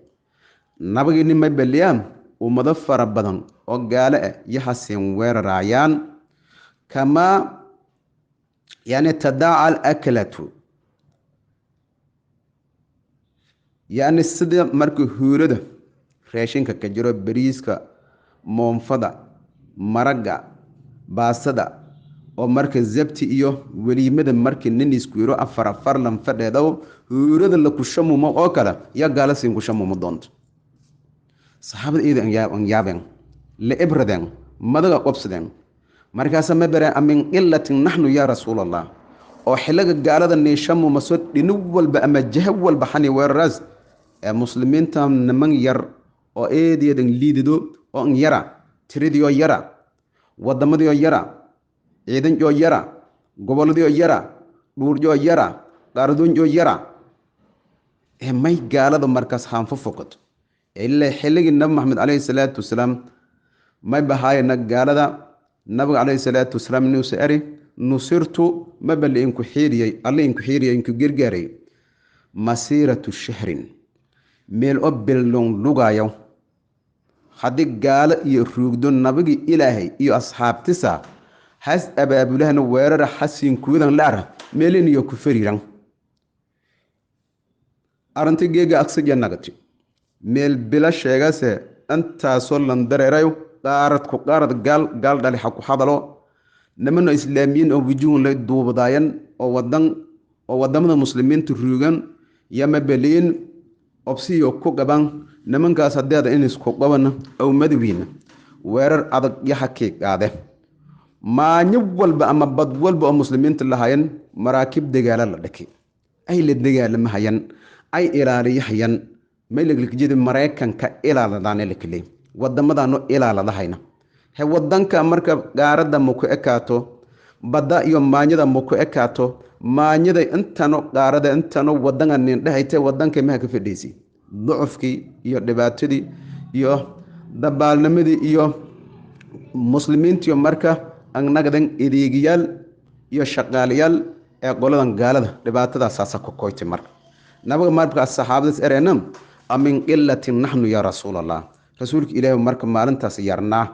S1: nabagini ma baliyaan ummado fara badan oo gaale ah yahasin weerarayaan kama yani tadaa al aklatu yani sida markii huurada raashinka ka jiro bariiska moonfada maraga baasada oo marka zabti iyo waliimada markii nin isku yiro afar lan fadheedo huurada la ku shamumo oo kala ya gaala siin ku shamumo doonto saxaabada iidan yaabeen la ibradan madaga qobsadeen markaas ma bare amin illatin nahnu ya rasuulallah oo xilaga gaalada neeshamu maso dhinu walba ama jaha walba xani weeraras ee muslimiinta niman yar oo eedeedan liidido oo yara tiridiyo yara wadamadiyo yara ciidanjo yara goboladiyo yara dhuurjo yara qaardunjo yara may gaalada markaas haanfo foqad ilaa xilligii nabi maxamed calayhi salaatu wasalaam may bahayna gaalada nabiga calayhi salaatu wasalaam inuu saari nusirtu mabal in ku xiiriyay alla in ku xiiriyay in ku gargaaray masiratu shahrin meel oo bilon lugayo hadii gaala iyo ruugdo nabiga ilaahay iyo asxaabtisa has abaabulahna weerar xasin kuudan laara meelin iyo ku fariiran arintigeega aqsiga nagati meel bila sheegase anta soo lan dareerayo qaarad gaal dhali ku hadalo namana islaamiyiin oo wujuun la duubadayaan oo wadamada muslimiinta ruugan yama baliin obsiyo ku gaban nimankaas hadeeda in isku qaban oo madawiina weerar adag yaxaki qaade maanyo walba ama bad walba oo muslimiinta lahaayeen maraakib dagaal la dhaki ay la dagaalamahayan ay ilaaliyahayan meelaglikjida Mareykanka ilaaladaan lekle wadamadaano ilaaladahayna he wadanka marka gaarada ma ku ekaato bada iyo maanyada ma ku ekaato maanyada intano gaarada intano wadangan dhahayte wadanka ma ka fadhiisi ducufki iyo dhibaatadii iyo dabaalnimadii iyo muslimiintii marka annagadan ideegiyaal iyo shaqaalayaal ee qoladan gaalada dhibaatada saasa ku koytay marka nabaga marka saxaabada ereenam amin qillatin nahnu ya rasuulallah rasuulka ilaahay marka maalintaas yarnaa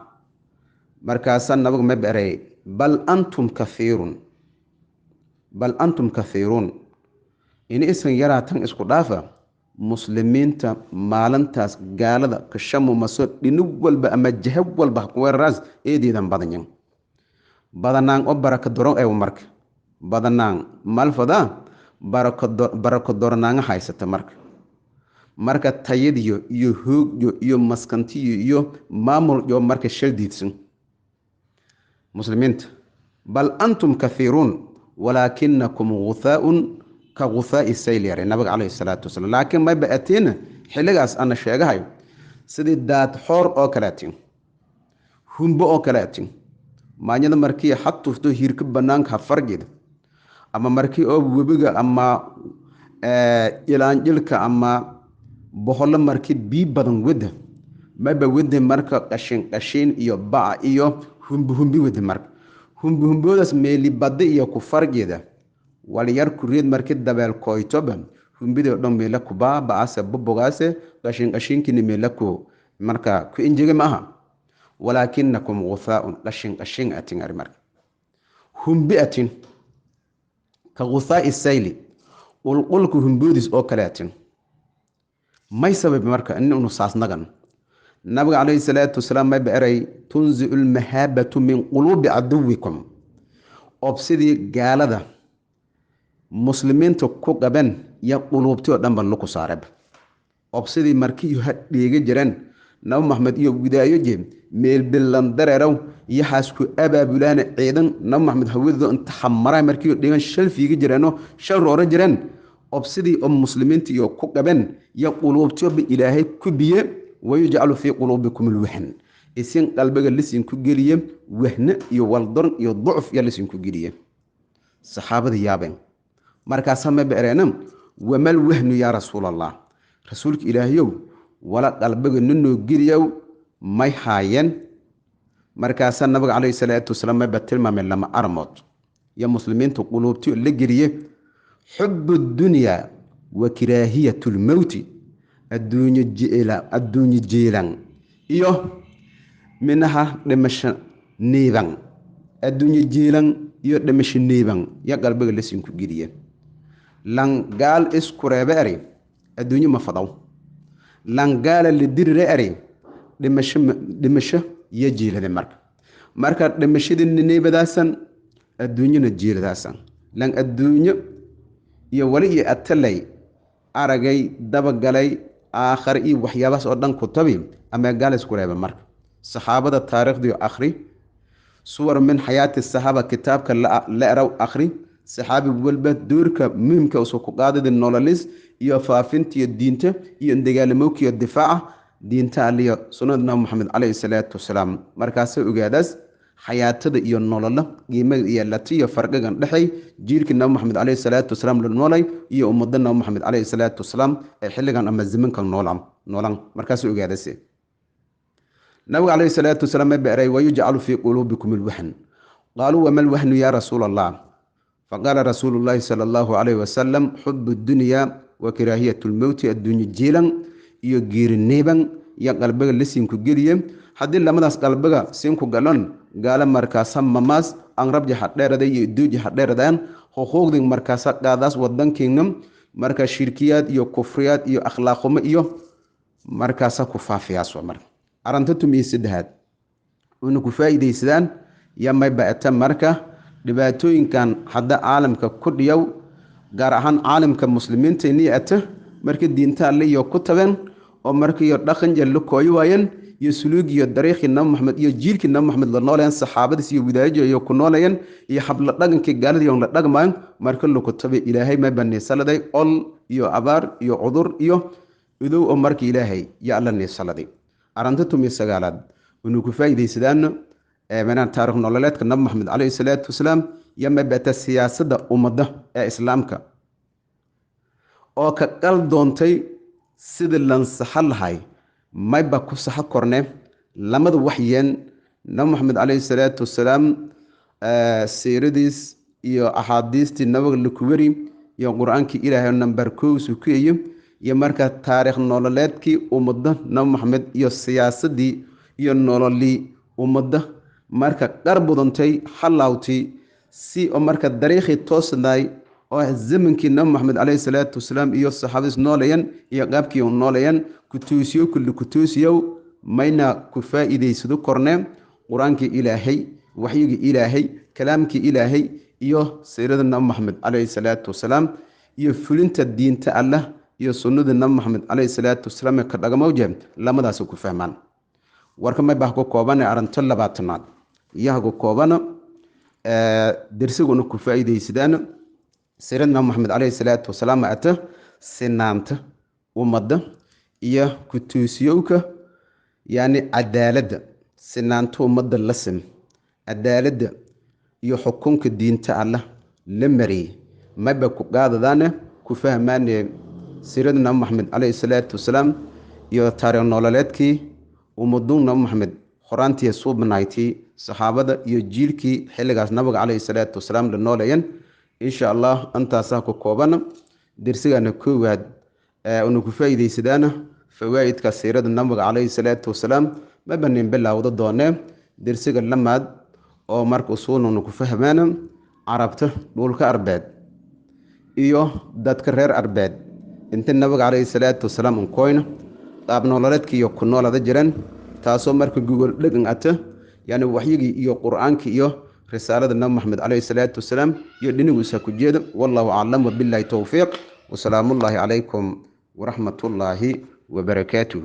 S1: markaas nabaga ma baray bal antum kathirun in isan yaraatan isku dhaafa muslimiinta maalintaas gaalada ka shamu maso dhinug walba ama jahab walba ku weeraras eedeedan badanaan oo baraka doron ay marka badanaan malfada baraka dornaanga haysata marka tayadiyo iyo hoogyo iyo maskantiyo iyo maamul iyo marka shaldiidsan muslimiinta bal antum kathirun walakinakum ghutha'un ka ghutha'i sayl yare nabiga calayhi salaatu wasalaam laakiin ma baatina xilligaas ana sheegahay sidii daad xoor oo kalaatin humbo oo kalaatin maanyada markii xatufto hirka banaanka fargeeda ama markii oo webiga ama ilaanjilka ama boholo markii bii badan wada maba wada marka qashin iyo baa iyo humbi wada marka humboodaas meeli badda iyo ku fargeeda waliyar kureed markii dabeel koytoba humbida dhan meela ku baase bobogaase qashinkini meela ku marka ku injige maaha walaakinakum ghuthaaun qashin atin ari marka humbi atin ka ghuthaa'i sayli qulqulku humboodis oo kale atin may sabab marka inuu saasnagan nabiga calayhi salaatu wasalaam may ba'aray tunzi'u almahaabatu min quluubi caduwikum obsidii gaalada muslimiinta ku qaban iyo quluubtii oo dhanba lagu saarab obsidii markii hadheega jireen nabi maxamed iyo widaayo jeem meel bilan dareerow iyo xaasku abaabulaana ciidan nabi maxamed hawada inta xamaray markii dhigan shal fiigi jireeno shal roora jireen obsidii oo muslimiinta iyo ku qaban iyo quluubtii oo ilaahay ku biye wayajcalu fi quluubikum alwahn isin qalbiga lisin ku geliye wahna iyo waldar iyo ducf ya lisin ku geliye saxaabada yaabeen markaas ma beerenam wamal wahnu ya rasuulallah rasuulka ilaahiyow wala qalbiga ninoo geliyow may haayeen markaas nabiga calayhi salaatu wasalaam ma tilmaamay lama armood ya muslimiinta quluubtii la geliye xubbu dunya wa kiraahiyatul mawt adduunyo jeelan iyo minaha dhimasho neeban adduunyo jeelan iyo dhimasho neeban ya qalbiga lisin ku geliye lan gaal isku reebari adduunyo ma fadaw lan gaal li dirreeri dhimasho iyo jeelada marka dhimashadii neebadaasan adduunyana jeeladaasan lan adduunyo iyo wali iyo atalay aragay dabagalay aakhir iyo waxyaabaas oo dhan ku tabi ama gaal isku reeba marka saxaabada taariikhdii akhri suwar min xayaati saxaaba kitaabka la araw akhri saxaabi walba doorka muhiimka uu ku qaaday nololis iyo faafinta iyo diinta iyo dagaalamowka iyo difaaca diinta aliyo sunnada nabi maxamed calayhi salaatu wasalaam markaas ogaadaas xayaatada iyo nolola qiimaha iyo latiyo farqigan dhaxay jiilka nabi maxamed calayhi salaatu wasalaam la noolay iyo ummadda nabi maxamed calayhi salaatu wasalaam ee xilligan ama zamankan noolan markaas ogaadaas nabi calayhi salaatu wasalaam ma baaray wayajcalu fi qulubikum alwahn qalu wa mal wahnu ya rasuul allah فقال رسول الله صلى الله عليه وسلم حب الدنيا وكراهية الموت الدنيا جيلا يغير نيبان يا قلبك لسينكو جيليه حدين لما داس قلبك سينكو غالون قال مركاسا مماس ان رب جحد ديرداي يدو جحد ديردان حقوق دين مركاسا قاداس ودن كينم مركا شركيات يو كفريات يو اخلاقهم يو مركاسا كفافياس ومر ارنتتو ميسدهاد ونكو فايدة سدان يا ما بأتا مركا dhibaatooyinkan hadda caalamka ku dhiyow gaar ahaan caalamka muslimiinta inay ata markii diinta alle iyo ku taben oo markii dhaqan jillo kooy waayeen iyo suluug iyo dariiqi nabi maxamed iyo jiilkii nabi maxamed la noolayeen saxaabadiis iyo widaajo iyo ku noolayeen iyo habla dhaqankii gaaladii oo la dhaqmaan markii la ku tabay ilaahay ma banay saladay ol iyo abaar iyo cudur iyo idow oo markii ilaahay ya alla ne saladay arantatu mi sagaalaad unu ku faa'iideysadaan من تاريخ نولادك النبي محمد عليه الصلاة والسلام يما بات السياسة أمده إسلامك أو كقل دونتي سيد لنسحل هاي ما يبقى صح كورنه لما دو وحيين النبي محمد عليه الصلاة والسلام سيرديس يا أحاديث النبي الكبير يا قرآن كي إله النمبر كوس وكيه يمرك تاريخ نولادك أمده النبي محمد يا السياسة دي يا نولالي أمده marka qarbudantay xalawti si oo marka dariiqi toosnay oo zamankii nabi maxamed calayhi salaatu wasalaam iyo saxaabadiis noolayeen iyo qaabkii uu noolayeen kutuusiyo mayna ku faa'iideysado korneen quraankii ilaahay waxyigii ilaahay kalaamkii ilaahay iyo siirada nabi maxamed calayhi salaatu wasalaam iyo fulinta diinta allah iyo sunnada nabi maxamed calayhi salaatu wasalaam ka dhagmowje lamadaas ku fahmaan warka ma baa ku kooban arinta labaatanaad yahago koobana dersiguna ku faa'iideysadaan siradna maxamed calayhi salaatu wasalaam ata sinaanta ummadda iyo ku toosiyowka yani cadaaladda sinaanta ummadda la sim cadaaladda iyo xukunka diinta allah la mariyay maba ku qaadadaana ku fahmaanee siradna maxamed calayhi salaatu wasalaam iyo taariikh nololeedkii ummadun nabi maxamed qoraantii suubnaaytii saxaabada iyo jiilkii xilligaas nabiga calayhi salaatu wasalaam la noolayeen إن شاء الله أنت ساكو كوبانا درسينا كواد ونكو فايدة سدانا فوائد كثيرة النبي عليه الصلاة والسلام ما بنين بالله وضدونه درسينا لما أو مركو صون ونكو فهمانا عربته دولك أرباد iyo dadka reer arbeed inta nabiga calayhi salaatu wasalaam uu koyna qaab nololeedkii iyo ku noolada jireen taasoo marka google dhagan ata yani waxyigii iyo quraanka iyo risaalada nabi maxamed calayhi salaatu wasalaam iyo dhinigiisa ku jeeda wallahu a'lam wa billahi tawfiq wa salaamu alaykum wa rahmatullahi wa barakatuh